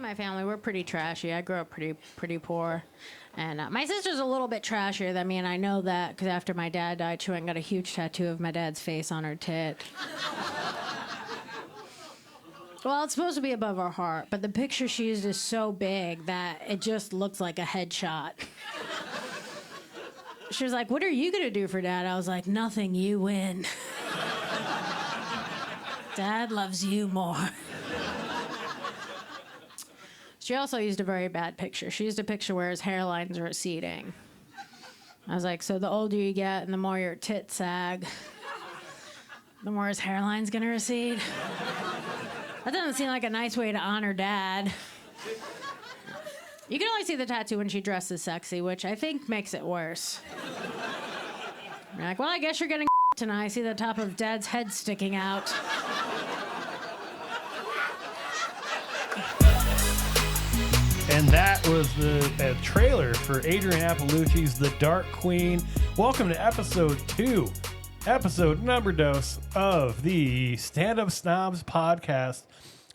and my family, we're pretty trashy. I grew up pretty poor. And my sister's a little bit trashier than me, and I know that because after my dad died, she went and got a huge tattoo of my dad's face on her tit. Well, it's supposed to be above her heart, but the picture she used is so big that it just looks like a headshot. She was like, "What are you going to do for Dad?" I was like, "Nothing, you win." Dad loves you more. She also used a very bad picture. She used a picture where his hairlines are receding. I was like, so the older you get and the more your tits sag, the more his hairline's going to recede. That doesn't seem like a nice way to honor Dad. You can only see the tattoo when she dresses sexy, which I think makes it worse. You're like, well, I guess you're getting tonight. I see the top of Dad's head sticking out. And that was the trailer for Adrienne Iapalucci's The Dark Queen. Welcome to episode 2, episode number dose of the Stand-Up Snobs podcast.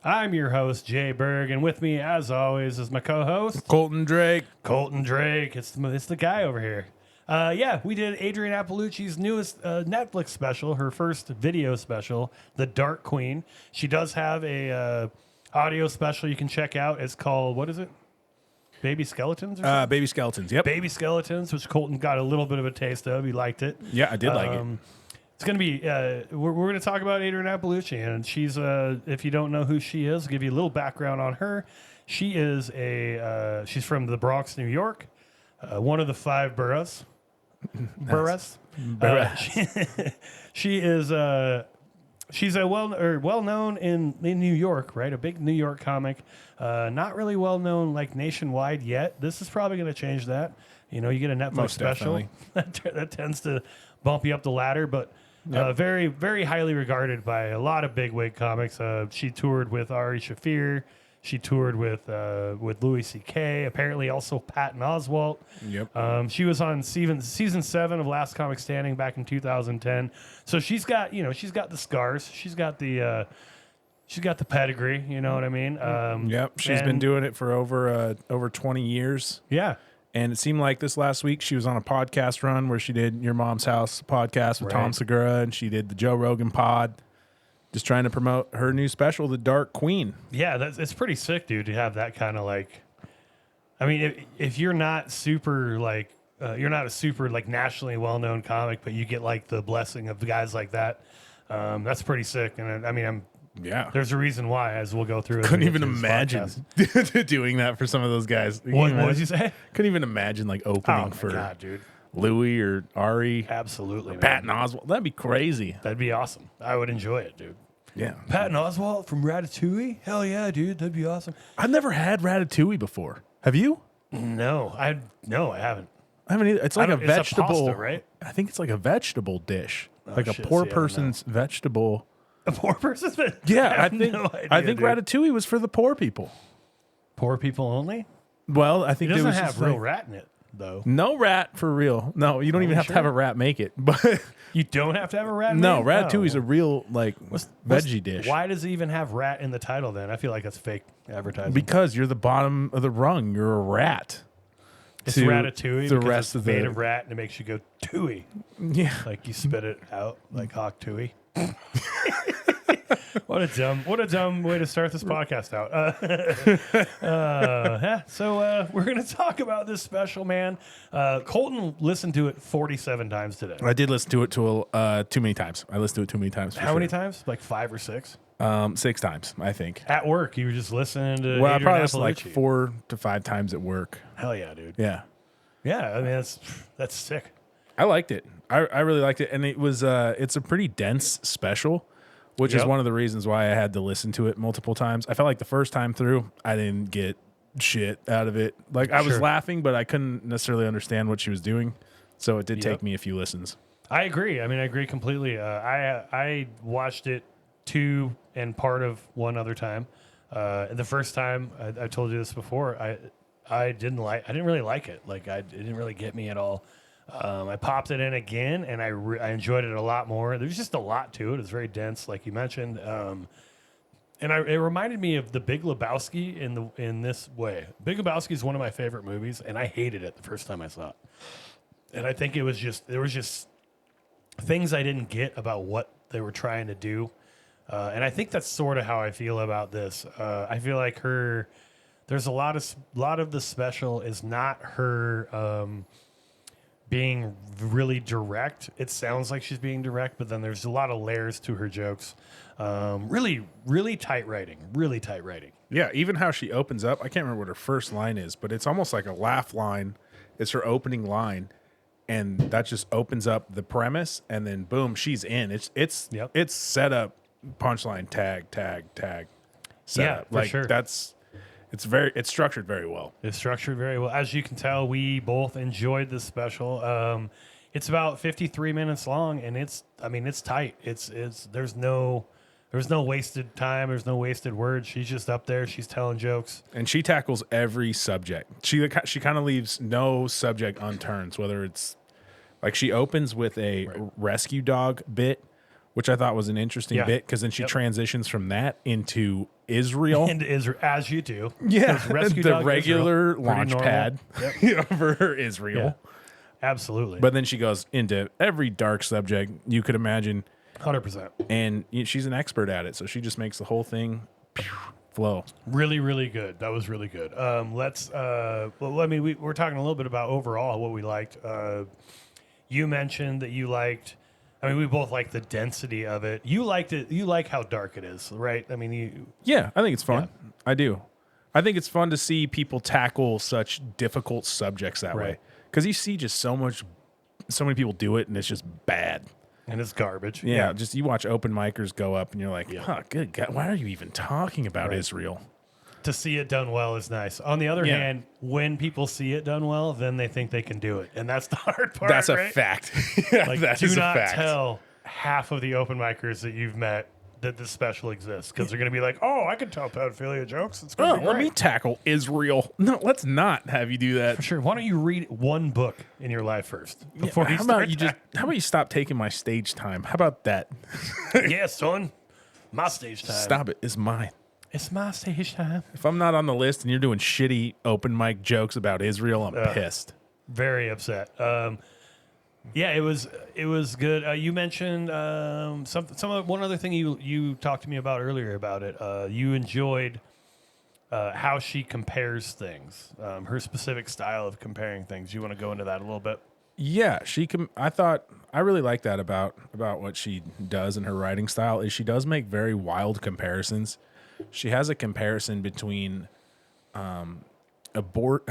I'm your host, Jay Berg, and with me, as always, is my co-host, Colton Drake. Colton Drake. It's the guy over here. Yeah, we did Adrienne Iapalucci's newest Netflix special, her first video special, The Dark Queen. She does have a audio special you can check out. It's called, what is it? Baby Skeletons? Or Baby Skeletons, yep. Baby Skeletons, which Colton got a little bit of a taste of. He liked it. Yeah, I did like it. It's going to be, we're going to talk about Adrienne Iapalucci, and she's, if you don't know who she is, I'll give you a little background on her. She is she's from the Bronx, New York, one of the 5 boroughs. Boroughs. She is, she's a well-known in New York, right? A big New York comic. Not really well-known like nationwide yet. This is probably going to change that. You know, you get a Netflix Most special that tends to bump you up the ladder, but very, very highly regarded by a lot of bigwig comics. She toured with Ari Shaffir. She toured with Louis C.K. Apparently, also Patton Oswalt. Yep. She was on season 7 of Last Comic Standing back in 2010. So she's got the scars. She's got the pedigree. You know what I mean? Yep. She's been doing it for over 20 years. Yeah. And it seemed like this last week she was on a podcast run where she did Your Mom's House podcast with Tom Segura, and she did the Joe Rogan pod. Just trying to promote her new special, The Dark Queen. Yeah, it's pretty sick, dude, to have that kind of like. I mean, if you're not super like, you're not a super like nationally well-known comic, but you get like the blessing of guys like that. That's pretty sick, and I mean, there's a reason why, as we'll go through. Couldn't even imagine doing that for some of those guys. What did you say? Couldn't even imagine like opening for God, dude. Louis or Ari. Absolutely, or Patton Oswalt. That'd be crazy. That'd be awesome. I would enjoy it, dude. Yeah. Patton Oswalt from Ratatouille? Hell yeah, dude. That'd be awesome. I've never had Ratatouille before. Have you? No, I haven't. I haven't either. It's like a vegetable, pasta, right? I think it's like a vegetable dish. Like a poor person's vegetable. A poor person's vegetable? Yeah, I think no idea, I think dude. Ratatouille was for the poor people. Poor people only? Well, I think It doesn't was have just real like, rat in it, though. no rat for real. No, you don't even have to have a rat make it. But You don't have to have a rat in no, it? Ratatouille's a real like veggie dish. Why does it even have rat in the title then? I feel like that's fake advertising. Because you're the bottom of the rung. You're a rat. It's Ratatouille the because rest it's of made the of rat and it makes you go tooey. Yeah. Like you spit it out like hawk tooey. What a dumb way to start this podcast out. So we're going to talk about this special, man. Colton listened to it 47 times today. I did listen to it too many times. I listened to it too many times. How many times? Like 5 or 6? 6 times, I think. At work, you were just listening to Well, I Adrienne probably listened like Iapalucci. 4 to 5 times at work. Hell yeah, dude. Yeah. Yeah, I mean, that's sick. I liked it. I really liked it. And it was it's a pretty dense special, which is one of the reasons why I had to listen to it multiple times. I felt like the first time through, I didn't get shit out of it. Like I was laughing, but I couldn't necessarily understand what she was doing. So it did take me a few listens. I agree. I mean, I agree completely. I watched it 2 and part of 1 other time. The first time, I told you this before, I didn't really like it. Like it didn't really get me at all. I popped it in again, and I enjoyed it a lot more. There's just a lot to it. It's very dense, like you mentioned. And it reminded me of the Big Lebowski in this way. Big Lebowski is one of my favorite movies, and I hated it the first time I saw it. And I think there was just things I didn't get about what they were trying to do. And I think that's sort of how I feel about this. I feel like there's a lot of the special is not her being really direct. It sounds like she's being direct, but then there's a lot of layers to her jokes. Really, really tight writing. Really tight writing. Yeah, even how she opens up. I can't remember what her first line is, but it's almost like a laugh line. It's her opening line. And that just opens up the premise, and then boom, she's in. It's set up, punchline, tag. Yeah, for sure. It's structured very well. It's structured very well. As you can tell, we both enjoyed this special. It's about 53 minutes long, and it's tight. There's no wasted time. There's no wasted words. She's just up there. She's telling jokes, and she tackles every subject. She kind of leaves no subject unturned. Whether it's like she opens with a rescue dog bit, which I thought was an interesting bit, because then she transitions from that into Israel. Into Israel, as you do. Yeah, rescue the dog regular Israel, launch pad for Israel. Yeah. Absolutely. But then she goes into every dark subject you could imagine. 100%. And she's an expert at it, so she just makes the whole thing flow. Really, really good. That was really good. We're talking a little bit about overall what we liked. You mentioned that you liked... we both like the density of it. You liked it. You like how dark it is, right? Yeah, I think it's fun. Yeah. I do. I think it's fun to see people tackle such difficult subjects that way. Because you see just so many people do it, and it's just bad. And it's garbage. Yeah, just you watch open micers go up, and you're like, good God, why are you even talking about Israel? To see it done well is nice. On the other hand, when people see it done well, then they think they can do it. And that's the hard part. That's a fact. Like, do not tell half of the open micers that you've met that this special exists, because they're going to be like, oh, I can tell pedophilia jokes. It's going to be let me tackle Israel. No, let's not have you do that. For sure. Why don't you read one book in your life first before how about you stop taking my stage time? How about that? Yeah, son. My stage time. Stop it. It's mine. It's my stage time. If I'm not on the list and you're doing shitty open mic jokes about Israel, I'm pissed. Very upset. Yeah, it was good. You mentioned one other thing you talked to me about earlier about it. You enjoyed how she compares things, her specific style of comparing things. You want to go into that a little bit? Yeah, I really like that about what she does in her writing style is she does make very wild comparisons. She has a comparison between adopting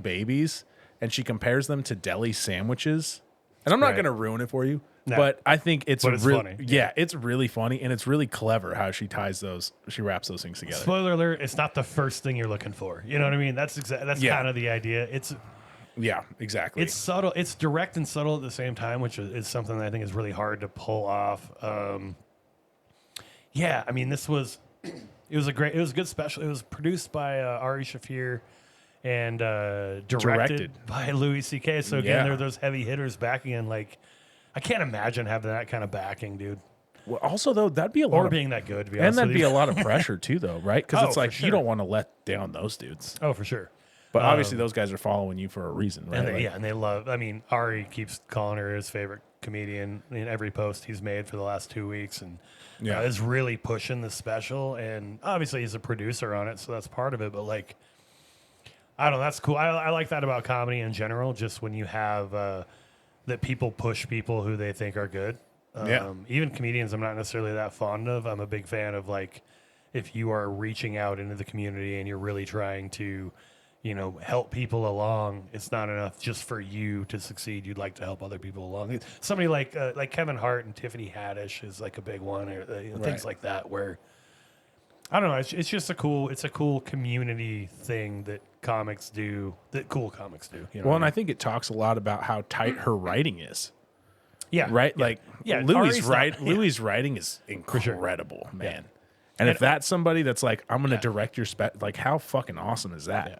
babies, and she compares them to deli sandwiches. And I'm not going to ruin it for you, but I think it's funny. Yeah, it's really funny, and it's really clever how she wraps those things together. Spoiler alert, it's not the first thing you're looking for. You know what I mean? That's kind of the idea. Yeah, exactly. It's subtle. It's direct and subtle at the same time, which is something that I think is really hard to pull off. Yeah, it was a good special. It was produced by Ari Shafir and directed by Louis C.K. So again, there are those heavy hitters backing in. Like, I can't imagine having that kind of backing, dude. Well, also though, that'd be a lot, being that good, to be and honest that'd with be you. a lot of pressure too, though, right? Because it's like sure. you don't want to let down those dudes. Oh, for sure. But obviously, those guys are following you for a reason, right? And they love. Ari keeps calling her his favorite comedian in every post he's made for the last 2 weeks, and is really pushing the special. And obviously, he's a producer on it, so that's part of it. But like, I don't know, that's cool. I like that about comedy in general. Just when you have that people push people who they think are good. Even comedians, I'm not necessarily that fond of. I'm a big fan of like if you are reaching out into the community and you're really trying to, help people along. It's not enough just for you to succeed. You'd like to help other people along. Somebody like Kevin Hart and Tiffany Haddish is like a big one, or things like that. Where I don't know. It's just a cool community thing that comics do. That cool comics do. And I think it talks a lot about how tight her writing is. Yeah. Right. Yeah. Like Louis' Louis' writing is incredible, man. And if that's somebody that's like, I'm going to direct your like, how fucking awesome is that? Yeah.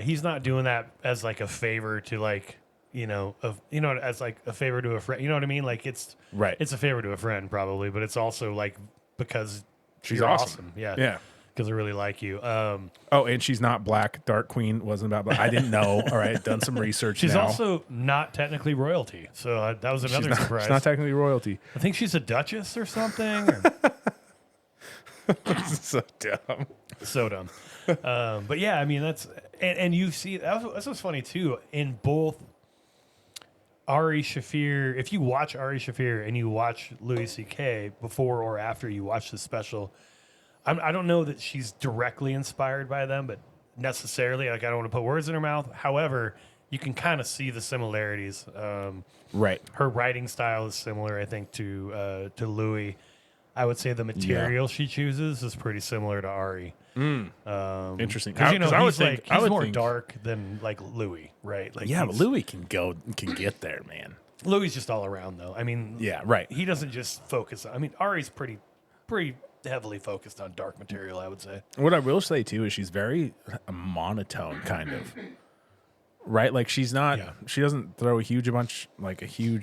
He's not doing that as like a favor to like, as like a favor to a friend. You know what I mean? Like it's a favor to a friend probably, but it's also like because She's you're awesome. Yeah. Because I really like you. And she's not black. Dark Queen wasn't about black. I didn't know. All right, done some research. She's now. also not technically royalty, so that was another surprise. She's not technically royalty. I think she's a duchess or something. So dumb. So dumb. But yeah, I mean that's and you see that's what's funny too. In both Ari Shaffir, if you watch Ari Shaffir and you watch Louis C.K. before or after you watch the special. I don't know that she's directly inspired by them, but necessarily, like I don't want to put words in her mouth. However, you can kind of see the similarities. Right. Her writing style is similar, I think, to Louis. I would say the material she chooses is pretty similar to Ari. Interesting. Because he's more think, dark than like Louis, right? Like but Louis can get there, man. Louis just all around though. I mean, yeah, right. He doesn't just focus. I mean, Ari's pretty heavily focused on dark material, I would say. What I will say too is she's very monotone, kind of. Right, like she doesn't throw a huge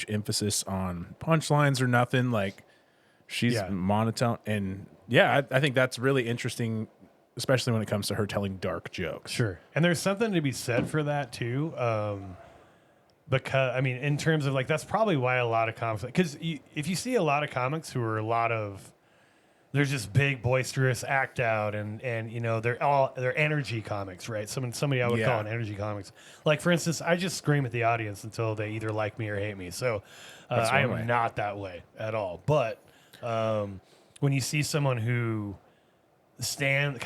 emphasis on punchlines or nothing. Like she's monotone, and I think that's really interesting, especially when it comes to her telling dark jokes. Sure, and there's something to be said for that too. Because I mean, in terms of like, that's probably why a lot of comics, because if you see a lot of comics who are they're just big, boisterous act out, and you know they're energy comics, right? Somebody I would call an energy comics. Like for instance, I just scream at the audience until they either like me or hate me. So I am not that way at all. But when you see someone who stands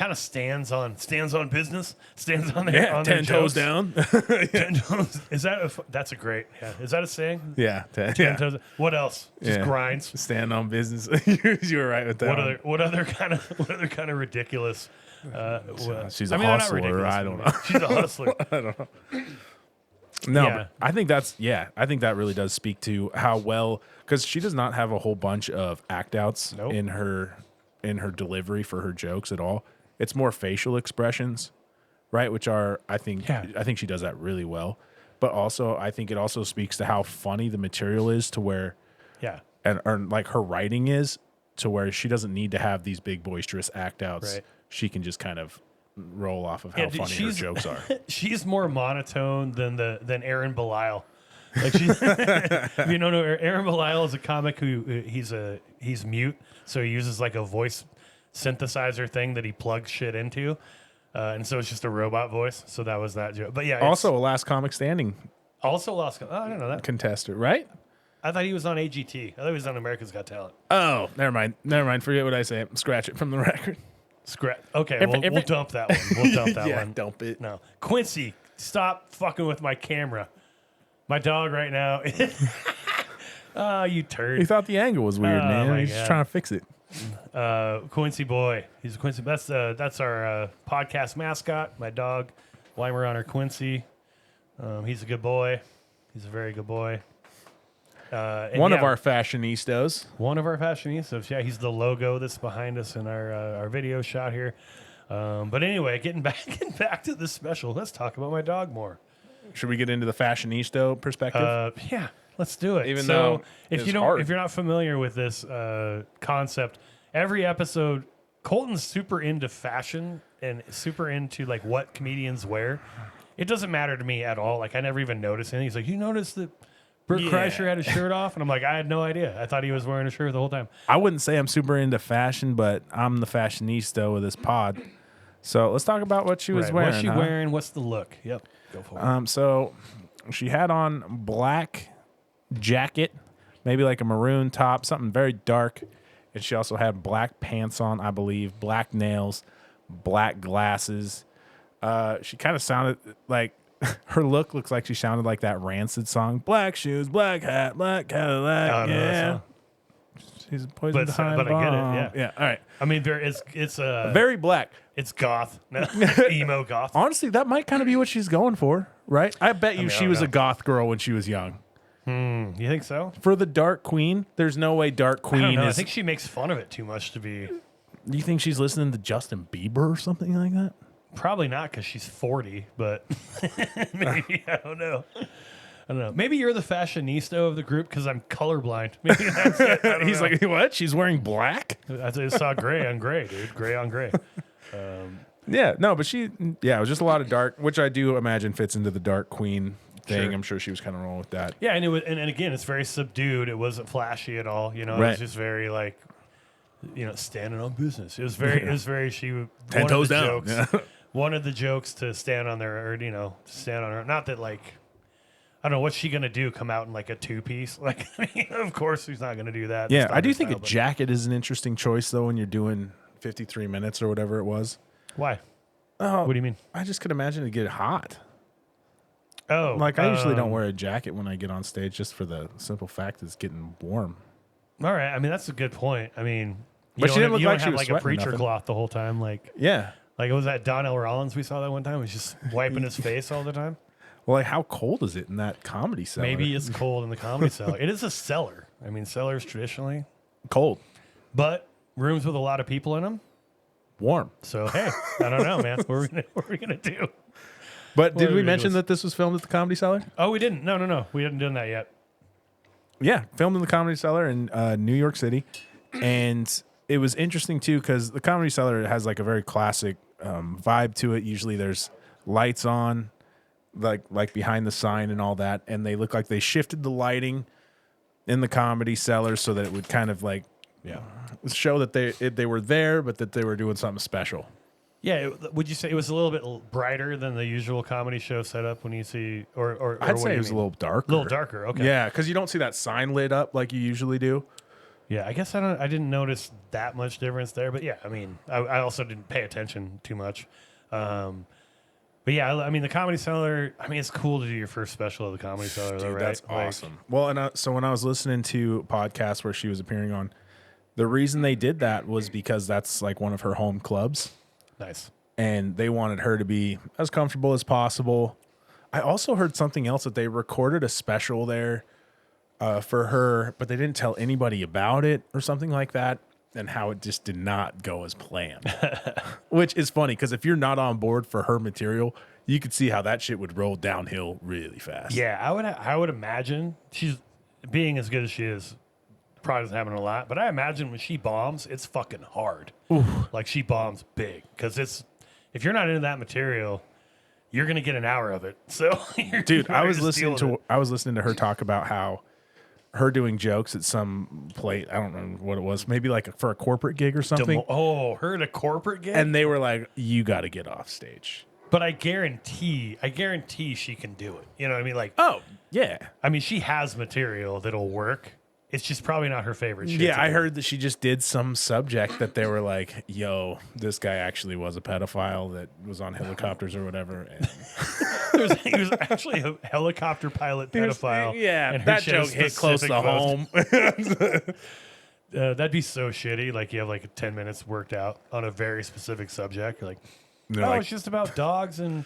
on business, stands on their on 10 their toes jokes. down. 10 toes. Is that that's a great? Yeah. Is that a saying? Yeah, 10 toes. What else? Just grinds. Stand on business. You were right with that. What other kind of ridiculous? She's a hustler. I don't know. She's a hustler. I don't know. No, but I think I think that really does speak to how well, because she does not have a whole bunch of act outs in her delivery for her jokes at all. It's more facial expressions, right? Which are, I think she does that really well. But also, I think it also speaks to how funny the material is, to where, and like her writing is, to where she doesn't need to have these big boisterous act outs. Right. She can just kind of roll off of how funny her jokes are. She's more monotone than Aaron Belial. Like if you don't know, Aaron Belial is a comic who he's mute, so he uses like a voice synthesizer thing that he plugs shit into, and so it's just a robot voice. So that was that joke. But yeah, also a Last Comic Standing. Also Last. Oh, I don't know that contestant, right? I thought he was on AGT. I thought he was on America's Got Talent. Oh, never mind. Forget what I say. Scratch it from the record. Okay, we'll dump that one. We'll dump that one. Dump it. No, Quincy, stop fucking with my camera. My dog right now. Oh, you turd. He thought the angle was weird, man. He's just trying to fix it. Quincy boy. He's a Quincy. That's our podcast mascot, my dog, Weimaraner Quincy. He's a good boy. He's a very good boy. One of our fashionistas. One of our fashionistas. Yeah, he's the logo that's behind us in our video shot here. But anyway, getting back to the special, let's talk about my dog more. Should we get into the fashionista perspective? Yeah, let's do it. Even though if you're not familiar with this concept, every episode, Colton's super into fashion and super into like what comedians wear. It doesn't matter to me at all. Like I never even noticed anything. He's like, you noticed that Bert Kreischer had his shirt off? And I'm like, I had no idea. I thought he was wearing a shirt the whole time. I wouldn't say I'm super into fashion, but I'm the fashionista with this pod. So let's talk about what she was wearing. What's she wearing? What's the look? Yep. Go for it. So she had on black jacket, maybe like a maroon top, something very dark. And she also had black pants on, I believe, black nails, black glasses. She kind of sounded like her look looks like she sounded like that Rancid song. Black shoes, black hat, black Cadillac. Yeah. She's poison behind but I get it. Yeah. Yeah. All right. I mean, it's very black. It's goth, emo goth. Honestly, that might kind of be what she's going for, right? I bet you she was a goth girl when she was young. You think so? For the Dark Queen, there's no way Dark Queen is. I think she makes fun of it too much to be. Do you think she's listening to Justin Bieber or something like that? Probably not, because she's 40, but maybe, I don't know. don't know. Maybe you're the fashionista of the group because I'm colorblind. Maybe that's it. I don't He's know. like, what? She's wearing black? I just saw gray on gray, dude. Gray on gray. Yeah, no, but it was just a lot of dark, which I do imagine fits into the dark queen thing. Sure. I'm sure she was kind of rolling with that. Yeah, and it was, and again, it's very subdued. It wasn't flashy at all. You know, it Right. was just very like, standing on business. It was very. She 10 one toes of the down. Jokes, Yeah. one of the jokes to stand on there, or stand on her. Not that like, I don't know what's she gonna do. Come out in like a 2-piece? Like, of course she's not gonna do that. Yeah, That's not I do her think style, a but- jacket is an interesting choice though when you're doing 53 minutes or whatever it was. Why? Oh, What do you mean? I just could imagine it get hot. Oh, Like I usually don't wear a jacket when I get on stage, just for the simple fact it's getting warm. All right, I mean that's a good point. I mean, But she didn't look you don't like she have was like a sweating or preacher nothing. cloth the whole time. Like Yeah. it was that Donnell Rollins we saw that one time. He was just wiping his face all the time. Well, like how cold is it in that comedy cellar? Maybe it's cold in the comedy cellar. It is a cellar. I mean, cellars traditionally, cold, but rooms with a lot of people in them. warm. So hey, I don't know, man. What are we gonna do? But did Well, we it mention was- that this was filmed at the Comedy Cellar? Oh, we didn't. No. We hadn't done that yet. Yeah, filmed in the Comedy Cellar in New York City, and it was interesting too because the Comedy Cellar has like a very classic vibe to it. Usually, there's lights on, like behind the sign and all that, and they look like they shifted the lighting in the Comedy Cellar so that it would kind of like show that they were there, but that they were doing something special. Yeah. Would you say it was a little bit brighter than the usual comedy show setup when you see, or I'd what say do it you was a mean? little darker. A little darker. Okay. Yeah, because you don't see that sign lit up like you usually do. Yeah, I guess I didn't notice that much difference there, but yeah, I mean, I also didn't pay attention too much. But yeah, I mean, the Comedy Cellar, I mean, it's cool to do your first special of the Comedy Cellar, though, Dude, right? that's Like, awesome. Well, and so when I was listening to podcasts where she was appearing on, the reason they did that was because that's like one of her home clubs, Nice. and they wanted her to be as comfortable as possible. I also heard something else that they recorded a special there for her, but they didn't tell anybody about it or something like that, and how it just did not go as planned. Which is funny because if you're not on board for her material, you could see how that shit would roll downhill really fast. Yeah, I would imagine she's being as good as she is. Probably doesn't happen a lot, but I imagine when she bombs, it's fucking hard. Like she bombs big because if you're not into that material, you're gonna get an hour of it. So, Dude, I was listening listening to her talk about how her doing jokes at some plate. I don't know what it was. Maybe like for a corporate gig or something. her at a corporate gig, And they were like, "You got to get off stage." but I guarantee she can do it. You know what I mean? Like, Oh yeah, I mean, she has material that'll work. It's just probably not her favorite shit. yeah. to I do. heard that she just did some subject that they were like, "Yo, this guy actually was a pedophile that was on helicopters or whatever." And he was actually a helicopter pilot pedophile. yeah, and her that shit is joke hit close to specific home. That'd be so shitty. Like you have like 10 minutes worked out on a very specific subject. You're like, They're oh, like- it's just about dogs and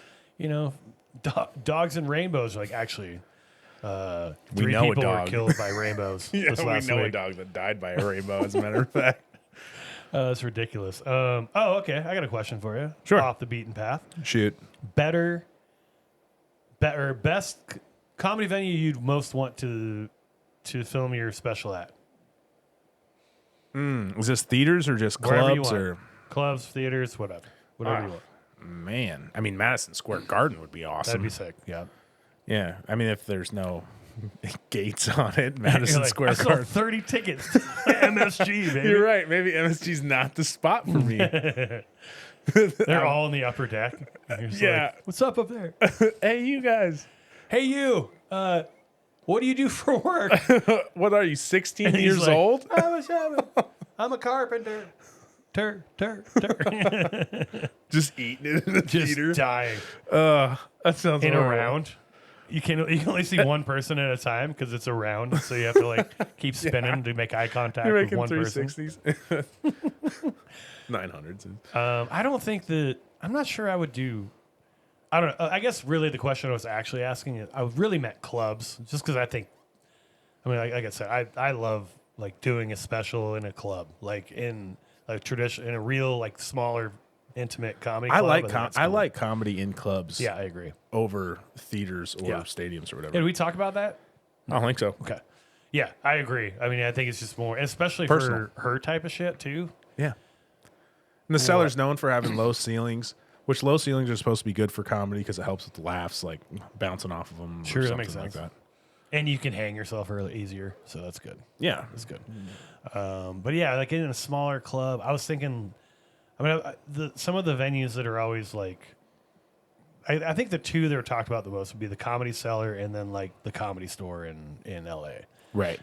dogs and rainbows. Like actually, We 3 know a people were dog. killed by rainbows Yeah, this we last know a week. dog that died by a rainbow. As a matter of fact, That's ridiculous. Okay. I got a question for you. Sure. Off the beaten path. shoot. Best comedy venue you'd most want to film your special at? Is this theaters or just Wherever you clubs want. or? Clubs, theaters, whatever you want. Man, I mean, Madison Square Garden would be awesome. That'd be sick. Yeah. Yeah, I mean, if there's no gates on it, You're Madison like, Square I sold Garden. 30 tickets to MSG, baby. You're right. Maybe MSG's not the spot for me. They're all in the upper deck. And you're just Yeah. like, what's up there? Hey, you guys. Hey, you. What do you do for work? What are you, 16 And he's years like, old? I'm a carpenter. Tur. Just eating it in the Just theater. dying That sounds in a horrible. round. You can only see one person at a time because it's a round, so you have to like keep spinning to make eye contact You're with making one person. 360s. 900s. I don't think that. I'm not sure I would do. I don't know. I guess really the question I was actually asking is, I really meant clubs, just because I think. I mean, like I said, I love like doing a special in a club, like in a tradition, in a real like smaller intimate comedy. I club, like think that's I cool. like comedy in clubs. Yeah, I agree. Over theaters or Yeah. stadiums or whatever. Did we talk about that? I don't think so. Okay. Yeah, I agree. I mean, I think it's just more, especially Personal. for her type of shit too. Yeah. And the Cellar's known for having low ceilings, which low ceilings are supposed to be good for comedy because it helps with the laughs, like bouncing off of them. Sure, or that something makes like sense. that. And you can hang yourself really easier, so that's good. Yeah. That's good. But yeah, like in a smaller club, I was thinking. I mean, some of the venues that are always like, I think the two that are talked about the most would be the Comedy Cellar and then like the Comedy Store in LA. Right.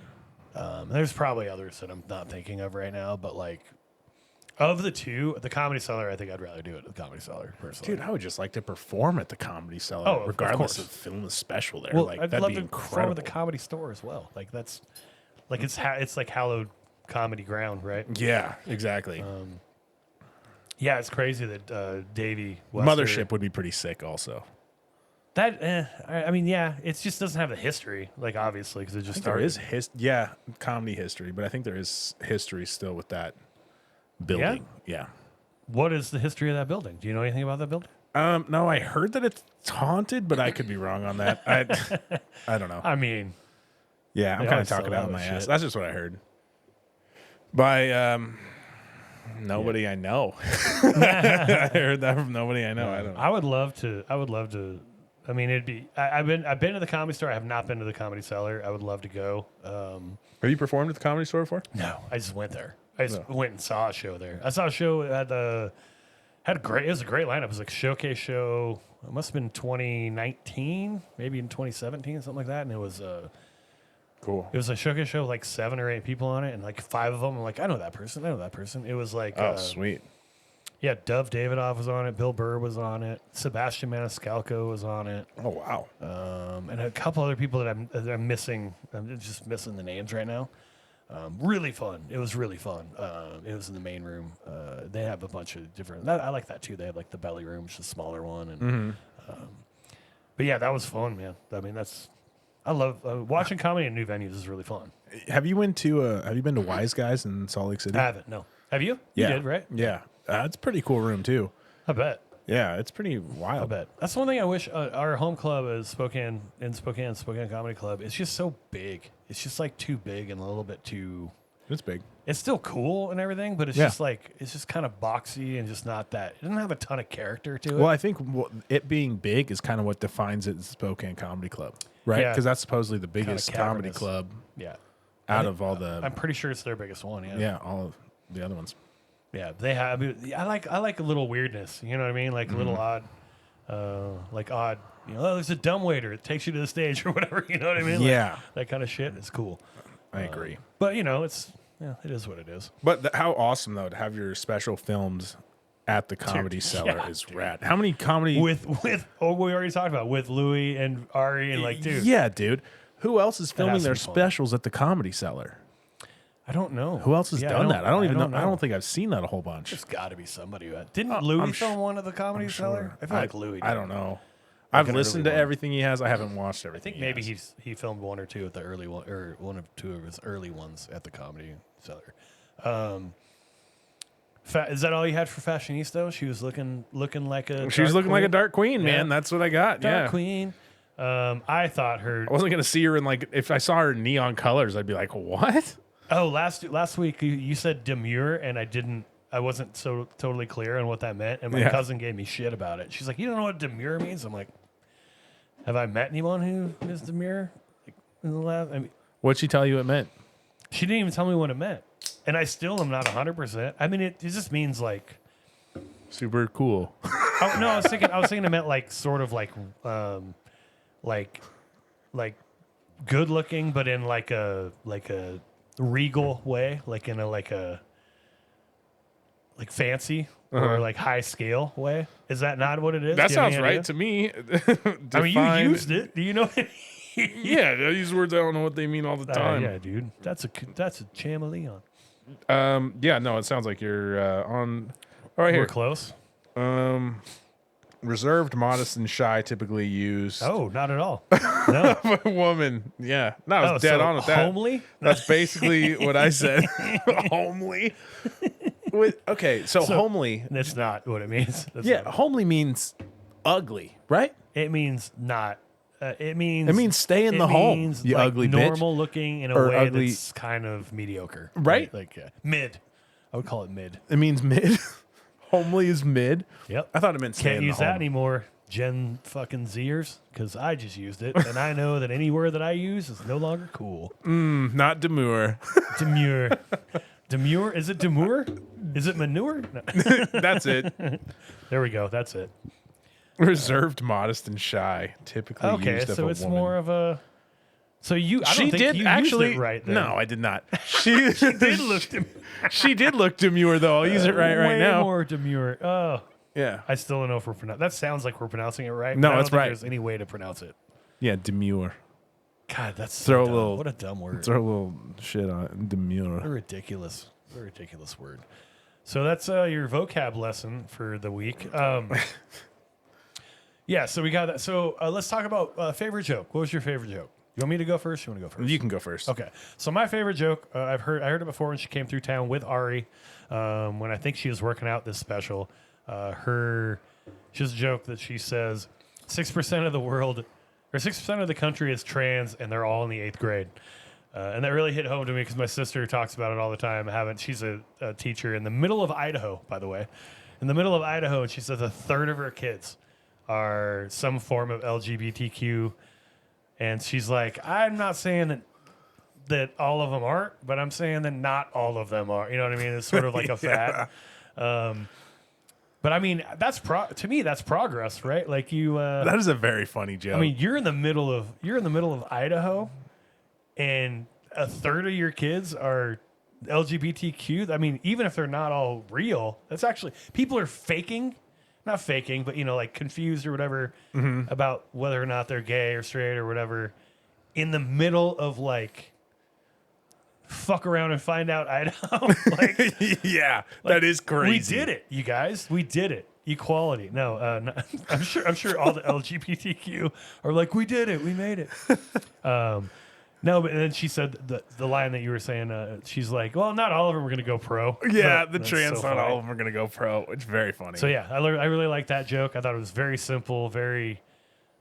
There's probably others that I'm not thinking of right now, but like of the two, the Comedy Cellar, I think I'd rather do it at the Comedy Cellar personally. Dude, I would just like to perform at the Comedy Cellar, Oh, of regardless course. of film a special there. Well, like I'd that'd love be to perform incredible. at the Comedy Store as well. Like that's like it's like hallowed comedy ground, right? Yeah, exactly. Yeah, it's crazy that Davey Wester, Mothership would be pretty sick, also. That I mean, yeah, it just doesn't have the history, like obviously, because it just There started. is comedy history, but I think there is history still with that building. Yeah. What is the history of that building? Do you know anything about that building? No, I heard that it's haunted, but I could be wrong on that. I don't know. I mean, Yeah, I'm They kind of always talking sell out that of my shit. ass. That's just what I heard. By nobody I know. I heard that from nobody I know. I don't know. I would love to. I mean, it'd be. I've been to the Comedy Store. I have not been to the Comedy Cellar. I would love to go. Have you performed at the Comedy Store before? No, I just went there. I just went and saw a show there. I saw a show at had a great. It was a great lineup. It was like a showcase show. It must have been 2019, maybe in 2017, something like that. And it was Cool. It was a showcase show with like 7 or 8 people on it, and like 5 of them I'm like, I know that person. I know that person. It was like, Oh, sweet. yeah, Dove Davidoff was on it. Bill Burr was on it. Sebastian Maniscalco was on it. Oh, wow. And a couple other people that I'm missing. I'm just missing the names right now. Really fun. It was really fun. It was in the main room. They have a bunch of different. I like that too. They have like the belly room, which is a smaller one. And but yeah, that was fun, man. I mean, I love watching comedy in new venues is really fun. Have you been to Wise Guys in Salt Lake City? I haven't. No. Have you? Yeah. You did, right? Yeah. It's a pretty cool room, too. I bet. Yeah, it's pretty wild. I bet. That's one thing I wish our home club is Spokane Comedy Club. It's just so big. It's just like too big and a little bit too. It's big. It's still cool and everything, but it's Yeah. just like it's just kind of boxy and just not that. It doesn't have a ton of character to it. Well, I think it being big is kind of what defines it as Spokane Comedy Club, right? Yeah. Because that's supposedly the biggest comedy cavernous. club Yeah, out of all the I'm pretty sure it's their biggest one. Yeah, yeah, all of the other ones. yeah. They have. I like a little weirdness. You know what I mean? Like a little odd. Like odd. You know, oh, there's a dumbwaiter. It takes you to the stage or whatever. You know what I mean? Like, Yeah. that kind of shit is cool. I agree. But you know, it is what it is. But how awesome though to have your special filmed at the Comedy Cellar yeah, is rad. How many comedy? With we already talked about with Louis and Ari and like dude. Yeah, dude. Who else is filming has to their be fun. specials at the Comedy Cellar? I don't know Who else has Yeah, done that? I don't even know. I know. don't think I've seen that a whole bunch. There's got to be somebody who didn't Louis I'm film one of the Comedy Cellar? I feel like Louis. I did. don't know. I've an listened early to one. everything he has. I haven't watched I everything. think maybe he filmed 1 or 2 at the early one, or 1 or 2 of his early ones at the Comedy Cellar. Is that all you had for Fashionista? She was looking like a. She was dark looking like a queen? dark queen, man. Yeah. That's what I got. Dark yeah. queen. I thought her. I wasn't gonna see her in like if I saw her in neon colors, I'd be like, what? Oh, last week you said demure, and I wasn't so totally clear on what that meant, and my Yeah. cousin gave me shit about it. She's like, "You don't know what demure means?" I'm like, "Have I met anyone who is demure?" Like in the last, I mean, What'd she tell you it meant? she didn't even tell me what it meant, and I still am not 100%. I mean, it just means like. Super cool. Oh, no, I was thinking it meant like sort of like good looking, but in like a regal way, like in a like fancy or like high scale way. Is that not what it is? That Do you have sounds any right idea? to me. I mean, you used it. Do you know? Yeah, I use words I don't know what they mean all the time. yeah, dude, that's a chameleon. Yeah, no, it sounds like you're on. All right, We're here. close. Reserved, modest, and shy typically used. Oh, not at all. No. A woman. Yeah, no, I was Oh, dead so on with that. homely? That's basically what I said. Homely. Okay, so homely. That's not what it means. Homely means ugly, right? It means not. It means stay in the home, you like ugly bitch. normal looking in a Or way ugly. that's kind of mediocre, Right? Like mid. I would call it mid. It means mid. Homely is mid. Yep. I thought it meant stay Can't in the use home. that anymore. Gen fucking Zers, because I just used it, and I know that any word that I use is no longer cool. Not demure. Demure. Demure? Is it demure? Is it manure? No. That's it. There we go. That's it. Reserved, modest, and shy. Typically Okay, used of so a it's woman. more of a. So you, I don't She think did you actually. used it right then. No, I did not. She did look. She did look demure, though. I'll use it right Way now. more demure. Oh, Yeah. I still don't know if we're pronouncing. That sounds like we're pronouncing it right. No, but I don't that's think right. There's any way to pronounce it. Yeah, demure. God, that's so Throw a dumb. little- What a dumb word. Throw a little shit on it. Demure. A ridiculous word. So that's your vocab lesson for the week. Yeah, so we got that. So let's talk about favorite joke. What was your favorite joke? You want me to go first? You want to go first? You can go first. Okay. So my favorite joke, I heard it before when she came through town with Ari, when I think she was working out this special. She has a joke that she says 6% of the world, or 6% of the country is trans, and they're all in the 8th grade. And that really hit home to me because my sister talks about it all the time. She's a teacher in the middle of Idaho, by the way. In the middle of Idaho, and she says a third of her kids are some form of LGBTQ. And she's like, I'm not saying that all of them aren't, but I'm saying that not all of them are. You know what I mean? It's sort of like a fad. But I mean, to me, that's progress, right? Like you. That is a very funny joke. I mean, you're in the middle of Idaho, and a third of your kids are LGBTQ. I mean, even if they're not all real, that's actually people are faking. Not faking, but like confused or whatever about whether or not they're gay or straight or whatever, in the middle of like fuck around and find out Idaho. yeah, that is crazy. We did it, you guys. We did it. Equality. No, no I'm sure all the LGBTQ are like, we did it. We made it. No, but then she said the line that you were saying. She's like, "Well, not all of them are going to go pro." Yeah, but the that's trans, so not funny. all of them are going to go pro. It's very funny. So yeah, I really like that joke. I thought it was very simple, very.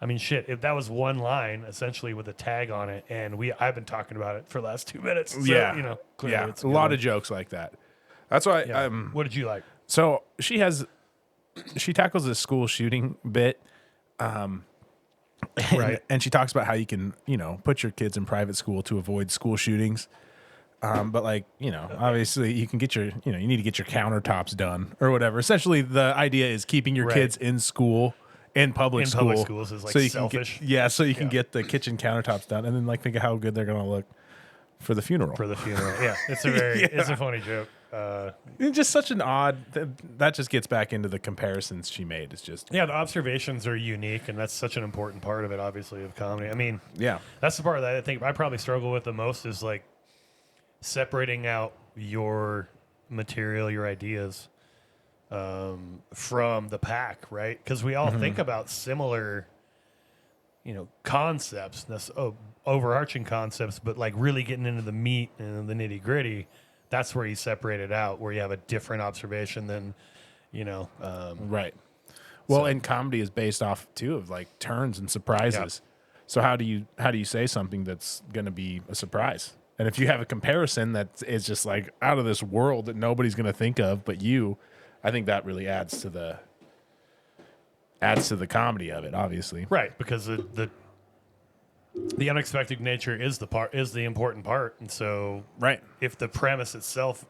I mean, shit. If that was one line essentially with a tag on it, and I've been talking about it for the last 2 minutes. So, yeah, clearly yeah, it's a lot of jokes like that. That's why. Yeah. What did you like? So she tackles this school shooting bit. Right. And she talks about how you can, put your kids in private school to avoid school shootings. But obviously you can get you need to get your countertops done or whatever. Essentially the idea is keeping your kids in school, in public school. Public schools is like so you selfish. so you can get the kitchen countertops done and then think of how good they're going to look for the funeral. Yeah. It's it's a funny joke. It's just such an odd, that just gets back into the comparisons she made. It's just, Yeah, the observations are unique, and that's such an important part of it, obviously, of comedy. I mean, yeah. that's the part that I think I probably struggle with the most is like separating out your material, your ideas from the pack, right? Because we all think about similar, concepts, overarching concepts, but like really getting into the meat and the nitty gritty, that's where you separate it out, where you have a different observation than, Right. Well, and comedy is based off too of like turns and surprises. Yeah. So how do you say something that's going to be a surprise? And if you have a comparison that is just like out of this world that nobody's going to think of but you, I think that really adds to the comedy of it, obviously. right, because the unexpected nature is the important part, and so Right. if the premise itself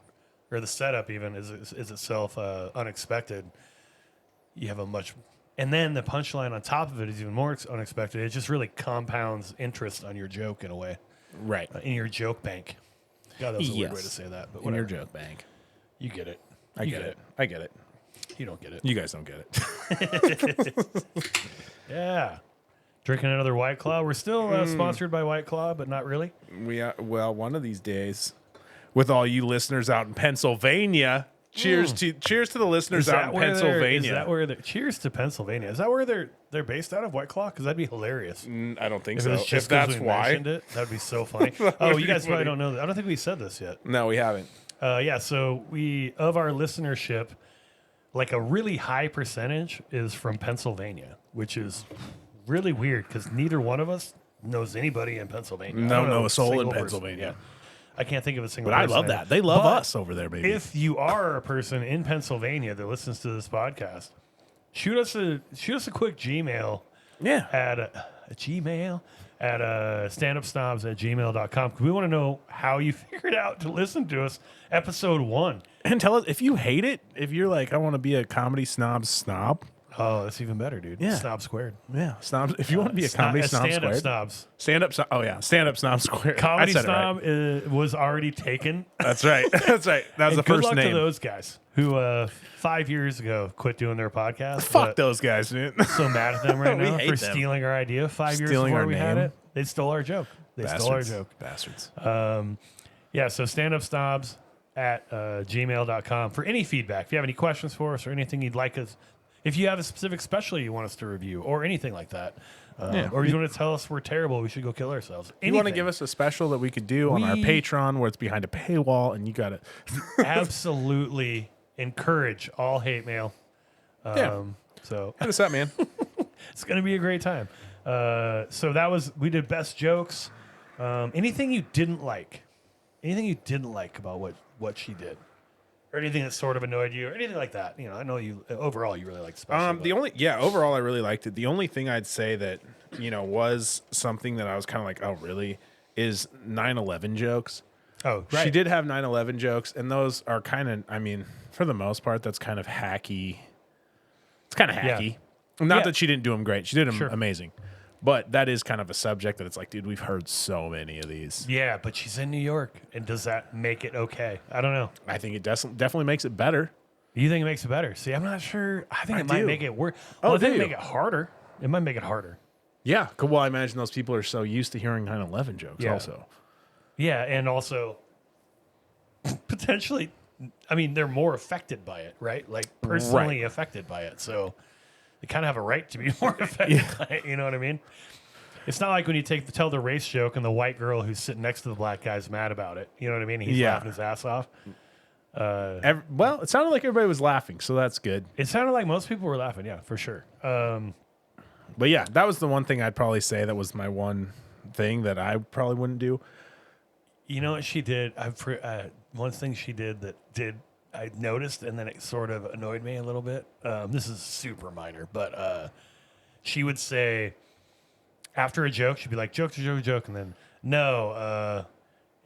or the setup even is itself unexpected, you have and then the punchline on top of it is even more unexpected. It just really compounds interest on your joke in a way, Right. in your joke bank. God, that was a weird way Yes. to say that, but In your whatever. joke bank. You get it. I get it. I get it. You don't get it. You guys don't get it. Yeah. Drinking another White Claw. We're still sponsored by White Claw, but not really. We are, well, one of these days, with all you listeners out in Pennsylvania, cheers to the listeners out in Pennsylvania. Cheers to Pennsylvania. Is that where they're based out of, White Claw? Because that'd be hilarious. I don't think If so. it was just If that's 'cause we why, mentioned it, that'd be so funny. Oh, you guys probably don't know that. I don't think we said this yet. no, we haven't. So of our listenership, like a really high percentage is from Pennsylvania, which is really weird because neither one of us knows anybody in Pennsylvania. I don't know a soul in single person. Pennsylvania. Yeah. I can't think of a single But I person. love that. They love us over there, baby. If you are a person in Pennsylvania that listens to this podcast, shoot us a quick Gmail at a Gmail at standupsnobs@gmail.com because we want to know how you figured out to listen to us episode 1. And tell us if you hate it, if you're like, I want to be a comedy snob. Oh, that's even better, dude. Yeah. Snob squared. Yeah, snobs. If you want to be a comedy snob stand-up squared. snobs. Stand up snob squared. Comedy I said it right. snob was already taken. That's right. That's right. That was the Good first luck name. to those guys who 5 years ago quit doing their podcast. Fuck those guys, dude. So mad at them right We now hate for them. stealing our idea 5 years Stealing before our we had name. it. They stole our joke. Stole our joke. Bastards. So standupsnobs at gmail.com for any feedback. If you have any questions for us or anything you'd like us, if you have a specific special you want us to review or anything like that, or you want to tell us we're terrible, we should go kill ourselves. You want to give us a special that we could do on our Patreon where it's behind a paywall and you got to absolutely encourage all hate mail. So hit us up, man. it's going to be a great time. So we did best jokes. Anything you didn't like? Anything you didn't like about what she did? Or anything that sort of annoyed you or anything like that? You know, I know you overall you really liked the special. Overall I really liked it. The only thing I'd say that, was something that I was kind of like, oh, really, is 9/11 jokes. Oh, right. She did have 9/11 jokes, and those are kind of, for the most part, that's kind of hacky. It's kind of hacky. Not that she didn't do them great. She did them amazing. But that is kind of a subject that it's like, dude, we've heard so many of these. Yeah, but she's in New York, and does that make it okay? I don't know. I think it definitely makes it better. You think it makes it better? See, I'm not sure. I think it might make it worse. Oh, Well, I think it make it harder. It might make it harder. Yeah. Well, I imagine those people are so used to hearing 9/11 jokes also. Yeah, and also potentially, they're more affected by it, right? Like personally affected by it. So they kind of have a right to be more affected by it. You know what I mean? It's not like when you tell the race joke and the white girl who's sitting next to the black guy's mad about it. You know what I mean? He's laughing his ass off. Well, it sounded like everybody was laughing, so that's good. It sounded like most people were laughing, yeah, for sure. But yeah, that was the one thing I'd probably say that was my one thing that I probably wouldn't do. You know what she did? One thing she did I noticed, and then it sort of annoyed me a little bit. This is super minor, but she would say, after a joke, she'd be like, joke, and then, no,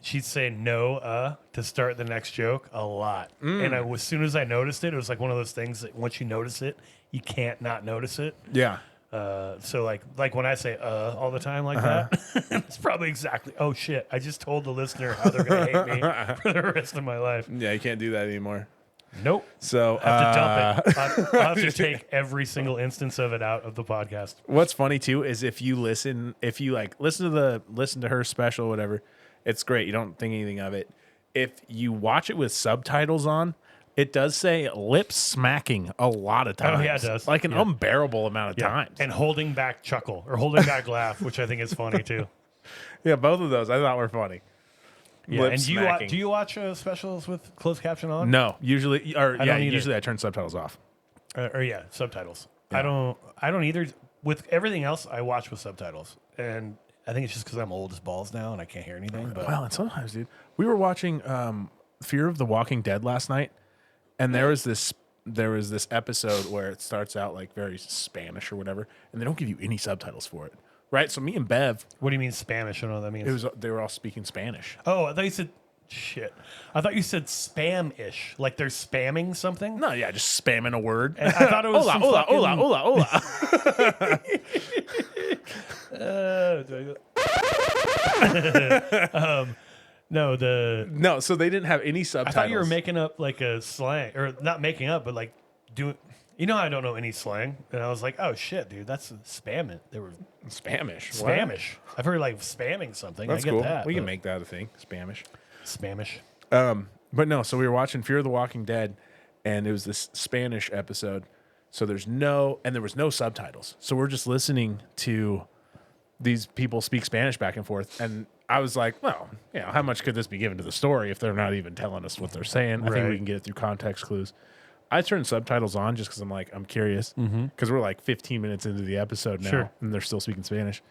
she'd say no to start the next joke a lot. And as soon as I noticed it, it was like one of those things that once you notice it, you can't not notice it. Yeah. So like when I say all the time like that, it's probably exactly, oh shit, I just told the listener how they're going to hate me for the rest of my life. Yeah, you can't do that anime. Nope. So I have to dump it. I'll have to take every single instance of it out of the podcast. What's funny too is if you listen to her special, whatever, it's great. You don't think anything of it. If you watch it with subtitles on, it does say lip smacking a lot of times. Oh yeah, it does. Like an unbearable amount of times. And holding back chuckle or holding back laugh, which I think is funny too. Yeah, both of those I thought were funny. Yeah, Lip and smacking. do you watch specials with closed caption on? No, usually, usually I turn subtitles off. Subtitles. Yeah. I don't either. With everything else, I watch with subtitles, and I think it's just because I'm old as balls now and I can't hear anything. But Well, and sometimes, dude, we were watching Fear of the Walking Dead last night, and there was this episode where it starts out like very Spanish or whatever, and they don't give you any subtitles for it, right? So me and Bev, what do you mean Spanish? I don't know what that means. they were all speaking Spanish. Oh, I thought you said shit. I thought you said spam-ish, like they're spamming something. No, yeah, just spamming a word. And I thought it was hola, hola, hola. No, so they didn't have any subtitles. I thought you were making up like a slang, or not making up, but like doing. You know, I don't know any slang, and I was like, "Oh shit, dude, that's spamming." They were Spamish. Spamish. I've heard like spamming something. That's I get cool. that. We can make that a thing. Spamish. Spamish. But no, so we were watching Fear of the Walking Dead, and it was this Spanish episode. So there was no subtitles. So we're just listening to these people speak Spanish back and forth. And I was like, well, how much could this be given to the story if they're not even telling us what they're saying? I think we can get it through context clues. I turned subtitles on just because I'm curious. Because we're like 15 minutes into the episode now, and they're still speaking Spanish.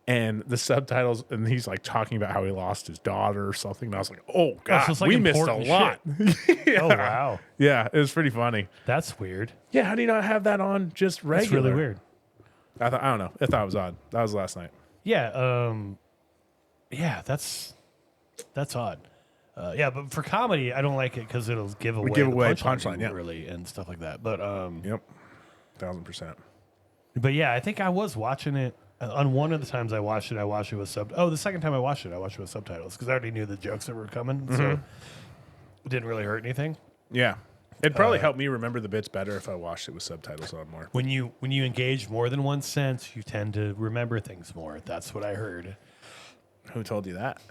And the subtitles, and he's like talking about how he lost his daughter or something. And I was like, oh, God, so like we missed a lot. Oh, wow. Yeah, it was pretty funny. That's weird. Yeah, how do you not have that on just regular? That's really weird. I don't know. I thought it was odd. That was last night. Yeah. Yeah, that's odd. Yeah, but for comedy, I don't like it because it'll give away punchline, really, and stuff like that. But yep, 1,000%. But yeah, I think I was watching it on one of the times I watched it with the second time I watched it with subtitles because I already knew the jokes that were coming, so it didn't really hurt anything. Yeah, it'd probably help me remember the bits better if I watched it with subtitles on more. When you engage more than one sense, you tend to remember things more. That's what I heard. Who told you that?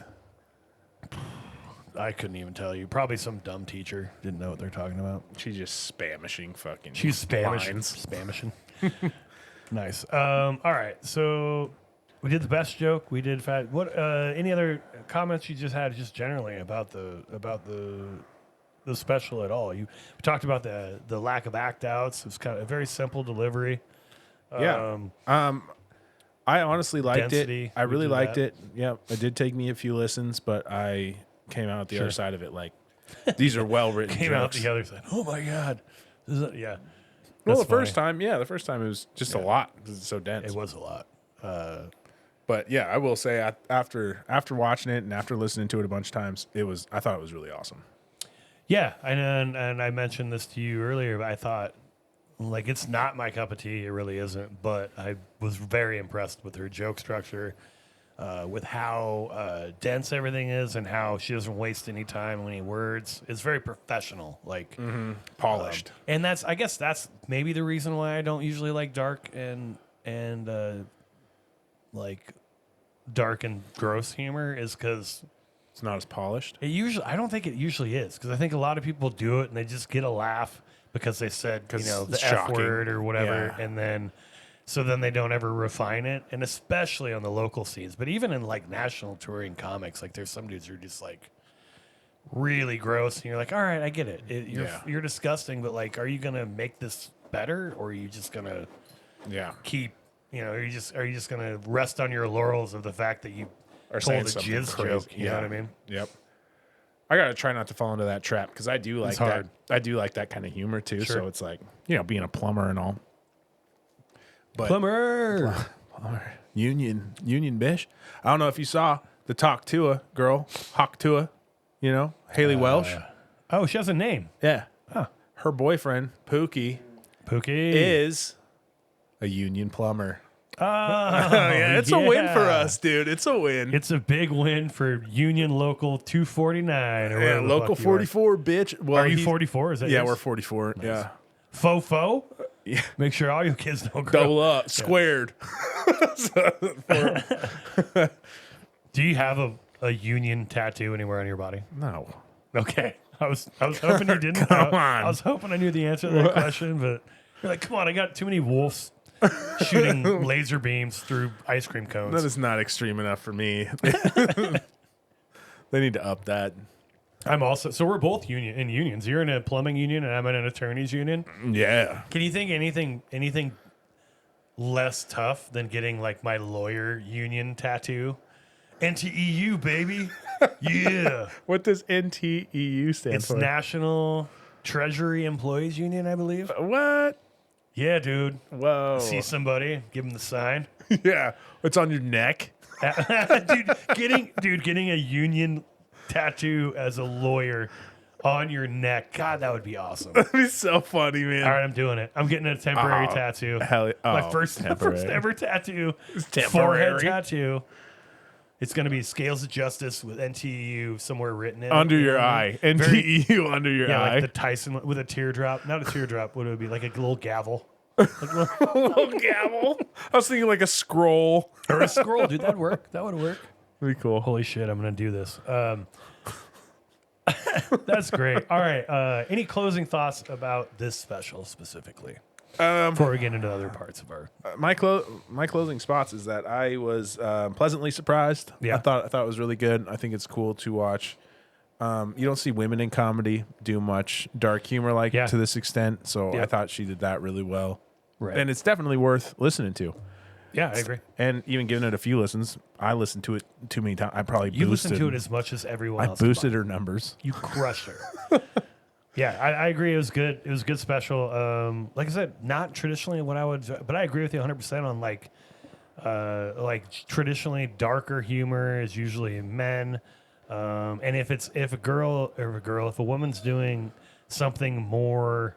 I couldn't even tell you. Probably some dumb teacher didn't know what they're talking about. She's just Spanishing fucking. She's Spanish. lines. Spanishing. Nice. All right. So we did the best joke. We did fat. What? Any other comments you just had, just generally about the special at all? We talked about the lack of act outs. It was kind of a very simple delivery. Yeah. I honestly liked density, it. I really liked that. it. Yeah, it did take me a few listens, but I came out the other side of it like these are well written. Came jokes. out the other side. Oh my God. Yeah. Well, That's the first time it was just a lot because it's so dense. It was a lot. But yeah, I will say after watching it and after listening to it a bunch of times, I thought it was really awesome. Yeah, and I mentioned this to you earlier, but I thought, like, it's not my cup of tea. It really isn't. But I was very impressed with her joke structure, with how dense everything is, and how she doesn't waste any time on any words. It's very professional, like Polished. and I guess that's maybe the reason why I don't usually like dark and like dark and gross humor is because It's not as polished. I don't think it usually is, because I think a lot of people do it and they just get a laugh because they said, the it's F shocking. word or whatever, Yeah. and then they don't ever refine it, and especially on the local scenes. But even in like national touring comics, like there's some dudes who are just like really gross, and you're like, all right, I get it. You're disgusting, but like, are you gonna make this better, or are you just gonna keep, are you just gonna rest on your laurels of the fact that you Or told saying a something jizz crazy. joke? You know what I mean? Yep. I gotta try not to fall into that trap because I do like that. hard. I do like that kind of humor too. Sure. So it's like being a plumber and all. But Plumber. Union bish. I don't know if you saw the Talk Tua girl, Hawk Tua. Haley Welsh. Oh, she has a name. Yeah. Huh. Her boyfriend Pookie is a union plumber. Oh, yeah, it's a win for us, dude. It's a win. It's a big win for Union Local 249 or whatever the Local fuck you are. 44, bitch. Well, Are you 44? Is that Yeah, yours? we're 44. Nice. Yeah. Fofo? Yeah. Make sure all your kids don't grow. Double up, squared. Do you have a Union tattoo anywhere on your body? No. Okay. I was hoping you didn't. Come I on. was hoping I knew the answer to that question, but you're like, come on, I got too many wolves shooting laser beams through ice cream cones. That is not extreme enough for me. They need to up that. I'm also, so we're both in unions. You're in a plumbing union and I'm in an attorney's union. Yeah. Can you think anything less tough than getting like my lawyer union tattoo? NTEU, baby. Yeah. What does NTEU stand It's for? National Treasury Employees Union, I believe. What? Yeah, dude. Whoa. See somebody, give them the sign. Yeah. It's on your neck. Getting a union tattoo as a lawyer on your neck. God, that would be awesome. That'd be so funny, man. All right, I'm doing it. I'm getting a temporary tattoo. My first ever tattoo. temporary. Forehead tattoo. It's going to be Scales of Justice with NTEU somewhere written in Under it. your eye. NTEU under your eye. Like the Tyson with a teardrop. Not a teardrop. What would it be? Like a little gavel. A little gavel. I was thinking like a scroll. Or a scroll, dude. That'd work. That would work. Pretty cool. Holy shit, I'm going to do this. That's great. All right. Any closing thoughts about this special specifically? Before we get into other parts of our My closing spots is that I was pleasantly surprised. Yeah. I thought it was really good. I think it's cool to watch. You don't see women in comedy do much dark humor to this extent, so I thought she did that really well. Right. And it's definitely worth listening to. Yeah, I agree. And even giving it a few listens. I listened to it too many times. I probably You boosted. listened to it as much as everyone I else. boosted her numbers. You crushed her. Yeah, I agree. It was good. It was a good special. Like I said, not traditionally what I would, but I agree with you 100% on like traditionally darker humor is usually in men. And if a woman's doing something more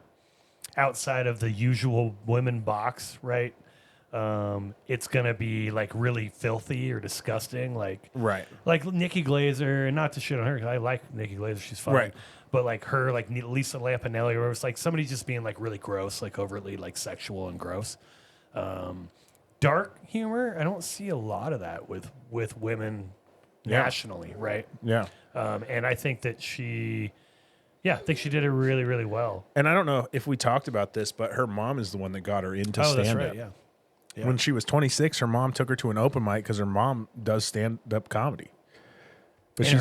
outside of the usual women box, right? It's gonna be like really filthy or disgusting, like Nikki Glaser, and not to shit on her, 'cause I like Nikki Glaser, she's fine, Right. but like her, like Lisa Lampanelli, or it's like somebody just being like really gross, like overtly like sexual and gross. Dark humor, I don't see a lot of that with women nationally, right? Yeah. And I think that I think she did it really, really well. And I don't know if we talked about this, but her mom is the one that got her into stand-up. That's right, yeah. When she was 26, her mom took her to an open mic because her mom does stand-up comedy. But And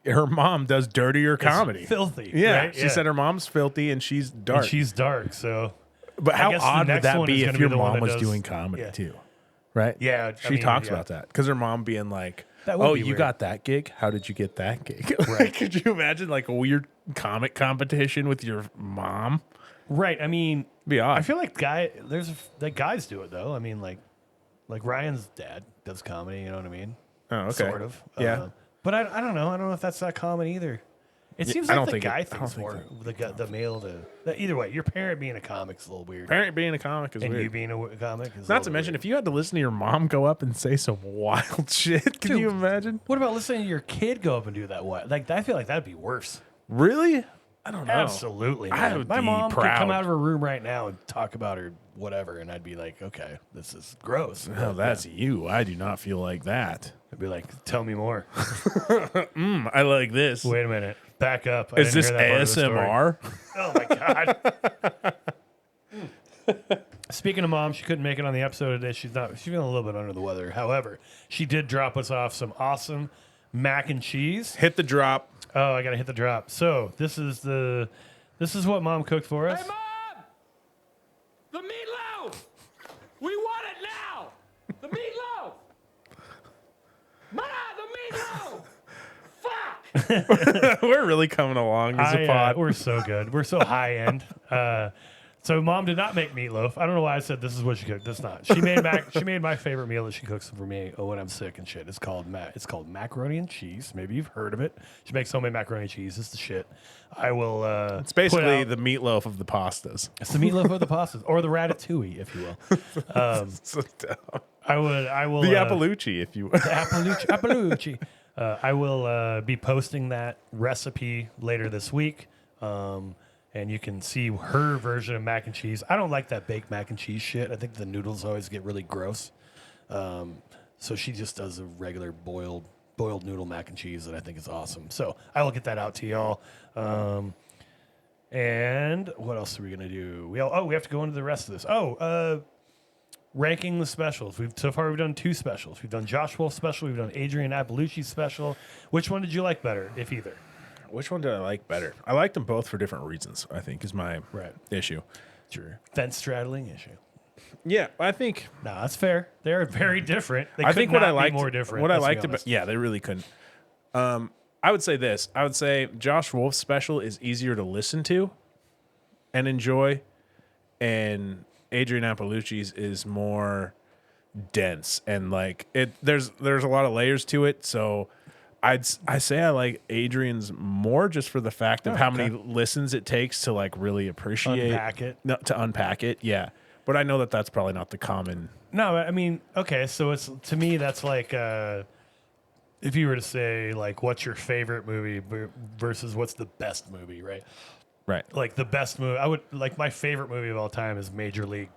her mom does dirtier comedy. filthy. Yeah, right? she said her mom's filthy and she's dark. And she's dark, so. But how guess the odd would next that one be is if gonna your be the one mom that was does- doing comedy yeah. too? Right? Yeah, She talks about that because her mom being like, That would "Oh, be you weird. got that gig? How did you get that gig?" Right. Could you imagine like a weird comic competition with your mom? Right. I mean, Be odd. I feel like guys do it though. I mean, like Ryan's dad does comedy. You know what I mean? Oh, okay. Sort of. Yeah. But I don't know. I don't know if that's that common either. It seems I like don't the think guy it- I don't thinks think more the male to. Either way, your parent being a comic is a little weird. Parent being a comic is And weird. you being a comic is a Not little to mention, weird. if you had to listen to your mom go up and say some wild shit, can Dude. you imagine? What about listening to your kid go up and do that? What? Like, I feel like that'd be worse. Really? I don't know. Absolutely. I Man. would My be mom could proud. come out of her room right now and talk about her whatever, and I'd be like, okay, this is gross. Oh, that's you. I do not feel like that. I'd be like, tell me more. I like this. Wait a minute. Back up. I Is didn't this hear that part of the story. ASMR? Oh my god. Speaking of mom, she couldn't make it on the episode today. She's feeling a little bit under the weather. However, she did drop us off some awesome mac and cheese. Hit the drop. Oh, I gotta hit the drop. So this is what mom cooked for us. Hey, Mom! The meatloaf! We want it now! The meatloaf! Mom, the meatloaf! Fuck! We're really coming along as a pod. We're so good. We're so high end. So mom did not make meatloaf. I don't know why I said this is what she cooked. That's not. She made She made my favorite meal that she cooks for me when I'm sick and shit. It's called macaroni and cheese. Maybe you've heard of it. She makes homemade macaroni and cheese. It's the shit. I will. It's basically the meatloaf of the pastas. It's the meatloaf of the pastas, or the ratatouille, if you will. So dumb. I will. The Iapalucci, if you will. Iapalucci. I will be posting that recipe later this week. And you can see her version of mac and cheese. I don't like that baked mac and cheese shit. I think the noodles always get really gross. So she just does a regular boiled noodle mac and cheese that I think is awesome. So I will get that out to y'all. And what else are we gonna do? We have to go into the rest of this. Ranking the specials. So far we've done 2 specials. We've done Josh Wolf's special. We've done Adrienne Iapalucci's special. Which one did you like better, if either? Which one did I like better? I liked them both for different reasons, I think, is my issue. Sure. Fence straddling issue. Yeah, I think. No, that's fair. They're very different. They I think could what I not be liked more different. What I let's be liked about honest. yeah, they really couldn't. I would say this. I would say Josh Wolf's special is easier to listen to and enjoy, and Adrienne Iapalucci's is more dense and like it. There's a lot of layers to it, so. I say I like Adrian's more just for the fact of how many listens it takes to like really appreciate to unpack it. Yeah, but I know that that's probably not the common. No, I mean, okay, so it's to me that's like if you were to say like what's your favorite movie versus what's the best movie, right? Right. Like the best movie, I would like my favorite movie of all time is Major League.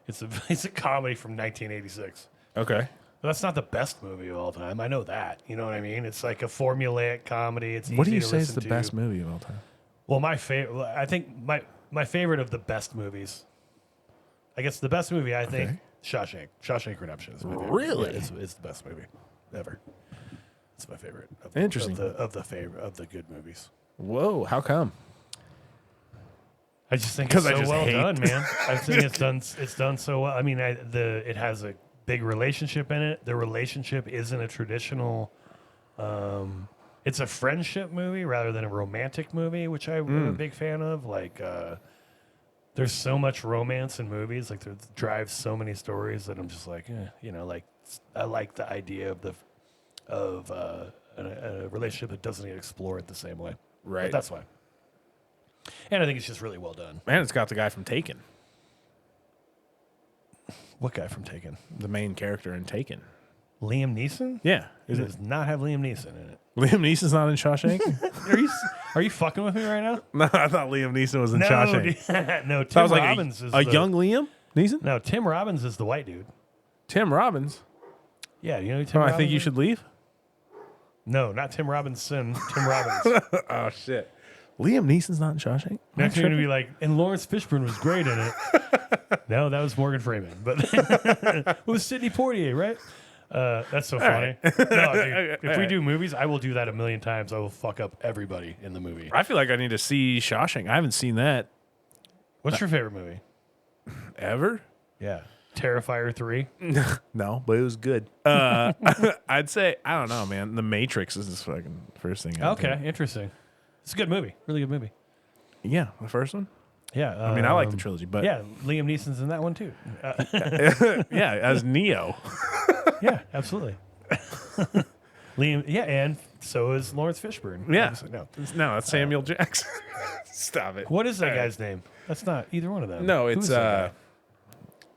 It's a comedy from 1986. Okay. But that's not the best movie of all time. I know that. You know what I mean? It's like a formulaic comedy. It's What do easy you to say is listen the to. best movie of all time? Well, my favorite, I think my favorite of the best movies. I guess the best movie, I think, Shawshank Redemption is my favorite. Really? Yeah, it's the best movie ever. It's my favorite. Interesting. Of the good movies. Whoa, how come? I just think it's I so just well hate- done, man. I think it's done so well. I mean, it has a big relationship in it. The relationship isn't a traditional. It's a friendship movie rather than a romantic movie, which I'm a big fan of. Like, there's so much romance in movies. Like, it drives so many stories that I'm just like, like I like the idea of a relationship that doesn't get explored the same way. Right. But that's why. And I think it's just really well done. And it's got the guy from Taken, What guy from Taken? the main character in Taken. Liam Neeson? Yeah. It does not have Liam Neeson in it. Liam Neeson's not in Shawshank? Are you fucking with me right now? No, I thought Liam Neeson was in Shawshank. No, That Tim was like Robbins is a young Liam Neeson? No, Tim Robbins is the white dude. Tim Robbins. Yeah, you know who Tim Oh, I Robbins think you is? should leave. No, not Tim Robinson. Tim Robbins. Oh, shit. Liam Neeson's not in Shawshank? Next you're gonna be like, and Lawrence Fishburne was great in it. No, that was Morgan Freeman, but it was Sidney Poitier, right? That's so funny. No, dude, if we do movies, I will do that a million times. I will fuck up everybody in the movie. I feel like I need to see Shawshank. I haven't seen that What's your favorite movie? ever. Yeah, Terrifier 3. No, but it was good. I'd say, I don't know, man. The Matrix is the fucking first thing. I'd Okay, think. interesting. It's a good movie. Really good movie. Yeah, the first one. Yeah. I mean, I like the trilogy, but Yeah, Liam Neeson's in that one too. yeah, as Neo. Yeah, absolutely. Liam, yeah, and so is Lawrence Fishburne. Yeah. Obviously, no. No, that's Samuel Jackson. Stop it. What is that guy's name? That's not either one of them. No, Who it's is that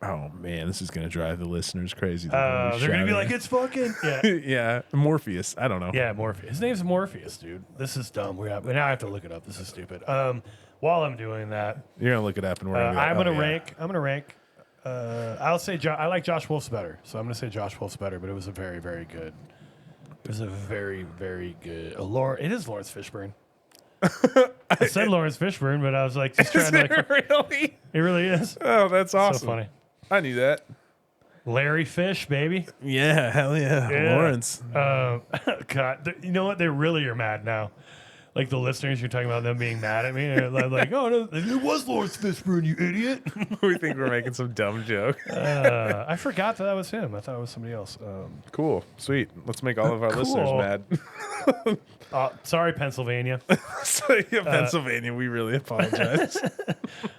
oh man, this is gonna drive the listeners crazy. guy? They're gonna be like, it's fucking yeah. yeah, Morpheus. I don't know. Yeah, Morpheus. His name's Morpheus, dude. This is dumb. Now I have to look it up. This is stupid. While I'm doing that, You're gonna look it up, and we're gonna. Be like, I'm gonna oh, yeah. rank. I'm gonna rank. I'll say I like Josh Wolf's better, so I'm gonna say Josh Wolf's better. But it was a very, very good. It was a very, very good. It is Lawrence Fishburne. I said Lawrence Fishburne, but I was like just trying to. Like, Really? it really is. Oh, that's awesome. So funny. I knew that. Larry Fish, baby. Yeah, hell yeah, Yeah. Lawrence. God, you know what? They really are mad now. Like the listeners, you're talking about them being mad at me. They're like, oh no, it was Lawrence Fishburne, you idiot. We think we're making some dumb joke. I forgot that was him. I thought it was somebody else. Cool, sweet. Let's make all of our listeners Cool. mad. Sorry, Pennsylvania. So, yeah, Pennsylvania, we really apologize.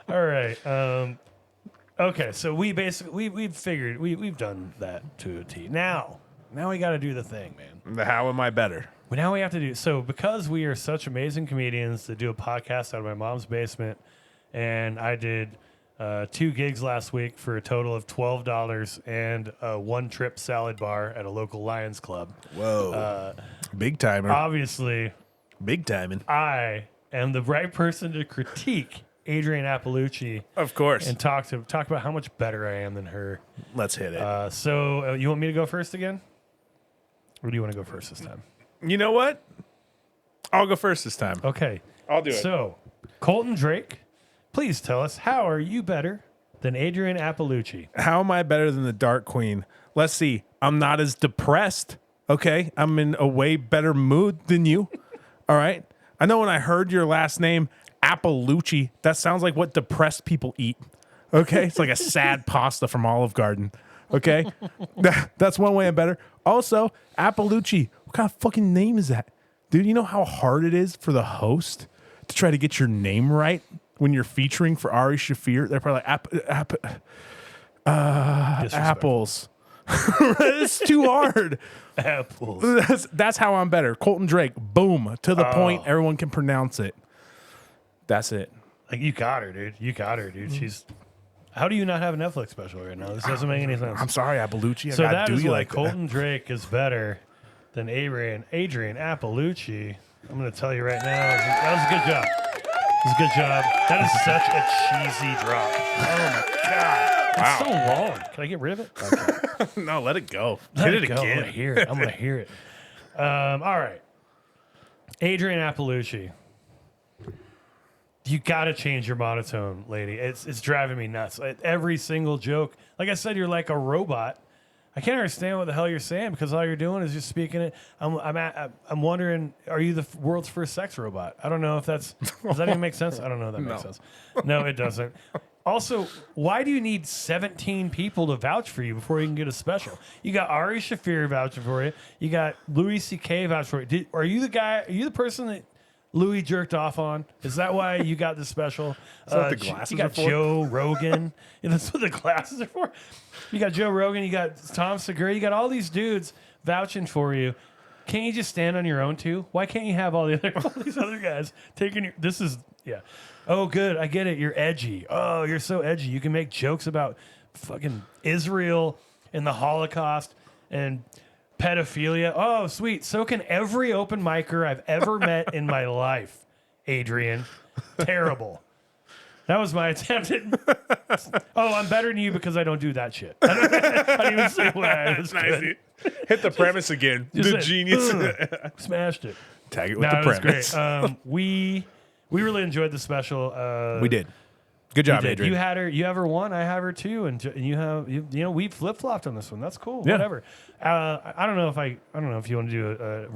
All right. Okay, so we basically we've figured we've done that to a T. Now we got to do the thing, man. How am I better? But now we have to do so because we are such amazing comedians to do a podcast out of my mom's basement, and I did 2 gigs last week for a total of $12 and a 1-trip salad bar at a local Lions Club. Whoa, big timer. Obviously, Big timing. I am the right person to critique Adrienne Iapalucci Of course. and talk about how much better I am than her. Let's hit it. So you want me to go first again, or do you want to go first this time? You know what? I'll go first this time. Okay. I'll do it. So, Colton Drake, please tell us, how are you better than Adrienne Iapalucci? How am I better than the Dark Queen? Let's see. I'm not as depressed. Okay. I'm in a way better mood than you. All right. I know when I heard your last name, Iapalucci, that sounds like what depressed people eat. Okay. It's like a sad pasta from Olive Garden. Okay. That's one way I'm better. Also, Iapalucci, what kind of fucking name is that? Dude, you know how hard it is for the host to try to get your name right when you're featuring for Ari Shaffir? They're probably like, apples. It's too hard. Apples. That's how I'm better. Colton Drake, boom, to the point. Everyone can pronounce it. That's it. Like, you got her, dude. You got her, dude. She's. How do you not have a Netflix special right now? This doesn't make any sense. I'm sorry, Iapalucci. So I that gotta do is you why like that. Colton Drake is better than Adrienne Iapalucci. I'm going to tell you right now, that was a good job. It was a good job. That is such a cheesy drop. Oh my god, it's so long. Can I get rid of it? Okay. No, let it go. Let Get it go. I'm again. gonna hear it. I'm gonna hear it. All right, Adrienne Iapalucci. You got to change your monotone, lady. It's driving me nuts. Every single joke. Like I said, you're like a robot. I can't understand what the hell you're saying because all you're doing is just speaking it. I'm wondering, are you the world's first sex robot? I don't know if does that even make sense? I don't know if that makes sense. No, it doesn't. Also, why do you need 17 people to vouch for you before you can get a special? You got Ari Shaffir vouching for you. You got Louis C.K. vouching for you. Are you the guy? Are you the person that Louis jerked off on? Is that why you got the special? Is that what the glasses you got are for? Joe Rogan. Yeah, that's what the glasses are for. You got Joe Rogan. You got Tom Segura. You got all these dudes vouching for you. Can't you just stand on your own too? Why can't you have all these other guys taking your? This is yeah. Oh, good. I get it. You're edgy. Oh, you're so edgy. You can make jokes about fucking Israel and the Holocaust and pedophilia. Oh, sweet. So can every open micer I've ever met in my life, Adrienne. Terrible. That was my attempt at. Oh, I'm better than you because I don't do that shit. I didn't even say what I was. Nice. Hit the premise again. Just the genius. Smashed it. Tag it with the premise. It was great. We really enjoyed the special. We did. Good job, did. Adrienne. You had her. You have her one. I have her two, and you have you know we flip flopped on this one. That's cool. Yeah. Whatever. I don't know if you want to do a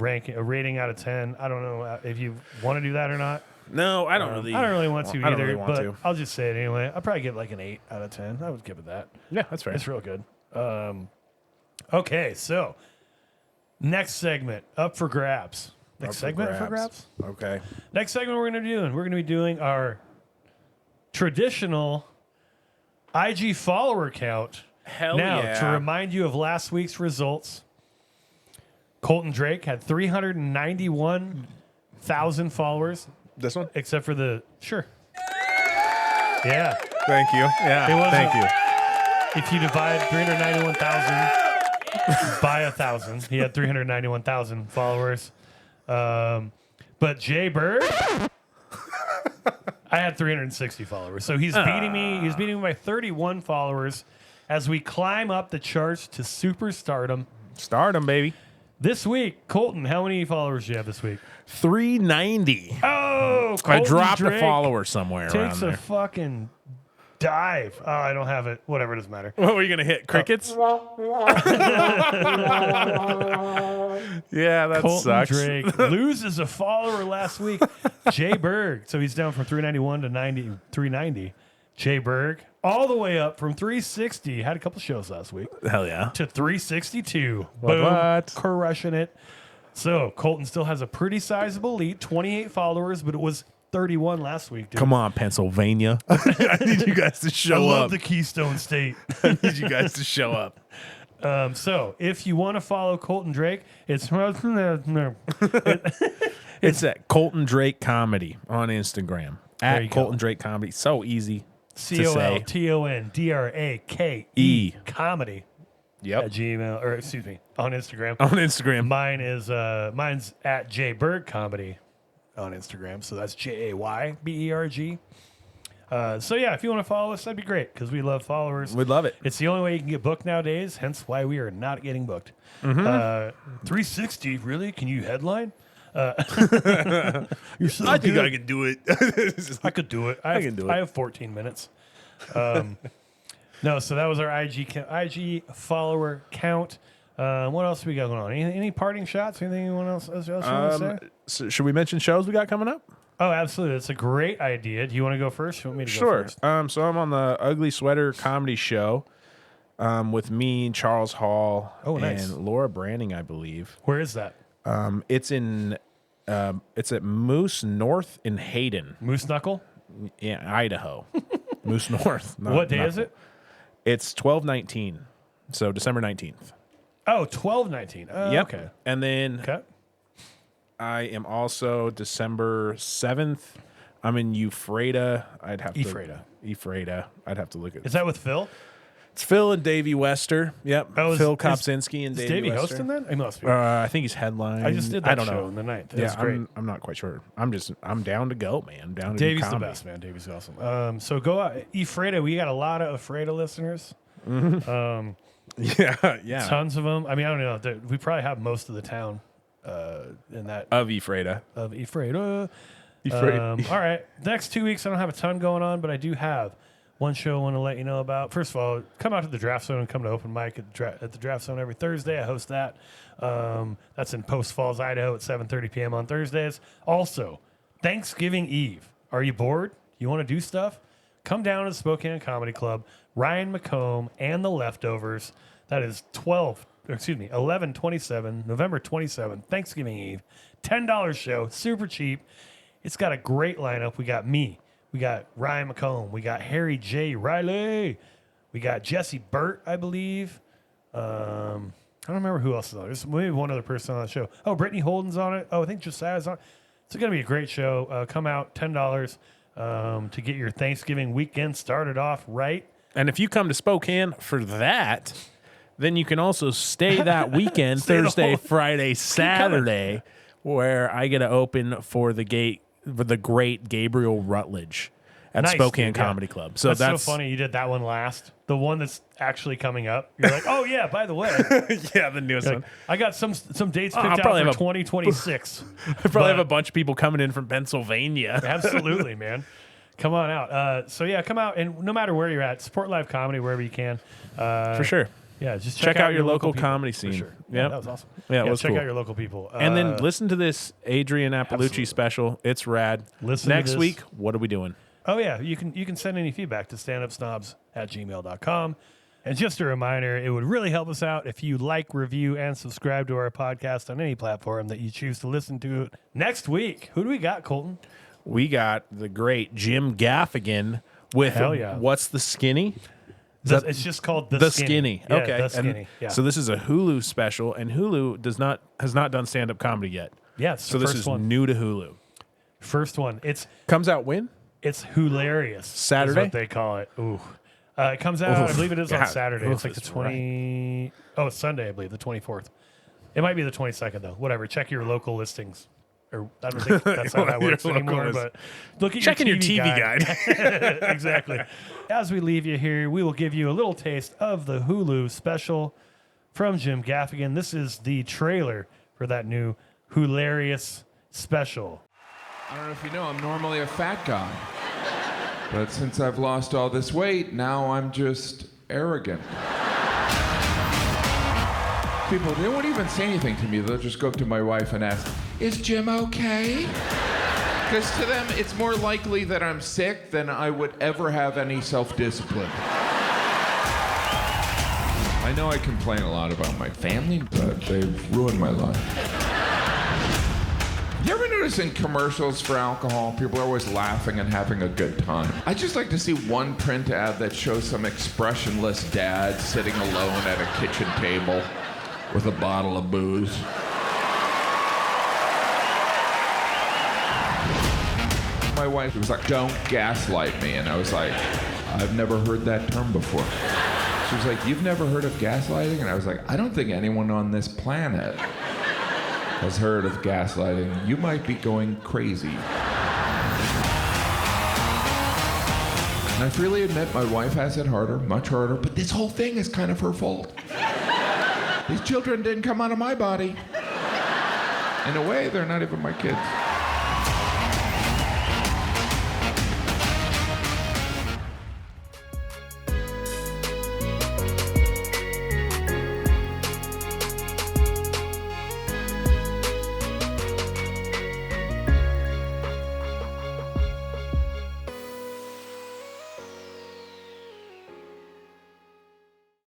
rating out of 10. I don't know if you want to do that or not. No, I don't I don't really want to I don't either. really want but to. I'll just say it anyway. I'll probably get like an 8 out of 10. I would give it that. Yeah, that's fair. It's real good. Okay, so next segment up for grabs. Next segment for grabs. Okay. Next segment we're going to be doing our traditional IG follower count. Hell now, yeah. to remind you of last week's results, Colton Drake had 391,000 followers, This one? except for the sure. Yeah, Thank you. Yeah. It wasn't- Thank you. if you divide 391,000 by 1,000, he had 391,000 followers. But Jay Bird, I had 360 followers. So he's beating me. He's beating me by 31 followers as we climb up the charts to superstardom. Stardom, baby. This week, Colton, how many followers do you have this week? 390. Oh, I Colton dropped Drake a follower somewhere around takes a there. fucking dive. Oh, I don't have it. Whatever, it doesn't matter. What were you going to hit? Crickets? Yeah, that Colton sucks. Drake loses a follower last week. Jay Berg. So he's down from 391 to 390. Jay Berg all the way up from 360. Had a couple shows last week Hell yeah. to 362. What, Boom. what? Crushing it. So Colton still has a pretty sizable lead, 28 followers, but it was 31 last week, dude. Come on, Pennsylvania. I need you guys to I show love up. the Keystone State. I need you guys to show up. So if you want to follow Colton Drake, it's It's at Colton Drake Comedy on Instagram. There you At Colton go. Drake Comedy. So easy to say. COLTONDRAKE comedy at Yep. Gmail, or excuse me, on Instagram. On Instagram. Mine is mine's at Jay Berg Comedy on Instagram. So that's JAYBERG. So yeah, if you want to follow us, that'd be great because we love followers. We'd love it. It's the only way you can get booked nowadays. Hence why we are not getting booked. 360, really? Can you headline? You're so I think good. I can do it. I could do it. I can do it. I have 14 minutes. No, so that was our IG follower count. What else we got going on? Any parting shots? Anything anyone else you want to say? So should we mention shows we got coming up? Oh, absolutely. That's a great idea. Do you want to go first? You want me to go Sure. first? So I'm on the Ugly Sweater Comedy Show with me, Charles Hall, Oh, nice. and Laura Branding, I believe. Where is that? It's at Moose North in Hayden, Moose Knuckle? yeah, Idaho. Moose North. not What day is Knuckle. it? It's 12/19, so December 19th. Oh, 12/19. Yep. Okay. And then Okay. I am also December 7th. I'm in Ephrata. Ephrata. I'd have to look at Is that with Phil? It's Phil and Davey Wester. Yep. Oh, is- Phil is- Kopczynski and Is Davey Davey Wester. hosting that? He must be. I think he's headline. I just did that I don't show know. on the 9th. Yeah, That's great. I'm not quite sure. I'm down to go, man. I'm down to Davey's do the comedy. best, man. Davey's awesome. So go out. Ephrata, we got a lot of Ephrata listeners. Yeah. Tons of them. I mean, I don't know. We probably have most of the town in that Of Ephrata. of Ephrata. All right. Next 2 weeks, I don't have a ton going on, but I do have one show I want to let you know about. First of all, come out to the Draft Zone and come to open mic at the Draft Zone every Thursday. I host that. That's in Post Falls, Idaho at 7:30 p.m. on Thursdays. Also, Thanksgiving Eve. Are you bored? You want to do stuff? Come down to the Spokane Comedy Club. Ryan McComb and the Leftovers. That is 11/27, November 27th, Thanksgiving Eve. $10 show, super cheap. It's got a great lineup. We got me. We got Ryan McComb. We got Harry J. Riley. We got Jesse Burt, I believe. I don't remember who else is on it. There's maybe one other person on the show. Oh, Brittany Holden's on it. Oh, I think Josiah's on it. It's going to be a great show. Come out, $10 to get your Thanksgiving weekend started off right. And if you come to Spokane for that, then you can also stay that weekend, Thursday, Friday, Saturday, where I get to open for the great Gabriel Rutledge at Spokane Comedy Club. So that's so funny. You did that one last. The one that's actually coming up. You're like, oh yeah, by the way. Yeah, the newest one. I got some dates picked out for 2026. I probably have a bunch of people coming in from Pennsylvania. Absolutely, man. Come on out. So yeah, come out, and no matter where you're at, support live comedy wherever you can. For sure. Yeah, just check out your local comedy scene. For sure. Yeah, that was awesome. Yeah, it was check cool. out your local people. And then listen to this Adrienne Iapalucci special. It's rad. Listen to Next this. week, what are we doing? Oh yeah, you can send any feedback to standupsnobs@gmail.com. And just a reminder, it would really help us out if you like, review, and subscribe to our podcast on any platform that you choose to listen to it. Next week, who do we got, Colton? We got the great Jim Gaffigan with What's the Skinny? It's just called The Skinny. Yeah, okay. The Skinny. Yeah. So this is a Hulu special, and Hulu has not done stand-up comedy yet. Yes. So this is new to Hulu. First one. Comes out when? It's hilarious. Saturday? Is what they call it. Ooh. It comes out, I believe it is on Saturday. It's like the 20... Right. Oh, it's Sunday, I believe, the 24th. It might be the 22nd, though. Whatever. Check your local listings. Or I don't think that's how that works anymore, but look at your TV guide. Exactly. As we leave you here, we will give you a little taste of the Hulu special from Jim Gaffigan. This is the trailer for that new hilarious special. I don't know if you know, I'm normally a fat guy. But since I've lost all this weight, now I'm just arrogant. People, they won't even say anything to me. They'll just go up to my wife and ask, "Is Jim okay?" Because to them, it's more likely that I'm sick than I would ever have any self-discipline. I know I complain a lot about my family, but they've ruined my life. You ever notice in commercials for alcohol, people are always laughing and having a good time? I just like to see one print ad that shows some expressionless dad sitting alone at a kitchen table with a bottle of booze. My wife was like, "Don't gaslight me." And I was like, "I've never heard that term before." She was like, "You've never heard of gaslighting?" And I was like, "I don't think anyone on this planet has heard of gaslighting. You might be going crazy." And I freely admit my wife has it harder, much harder, but this whole thing is kind of her fault. These children didn't come out of my body. In a way, they're not even my kids.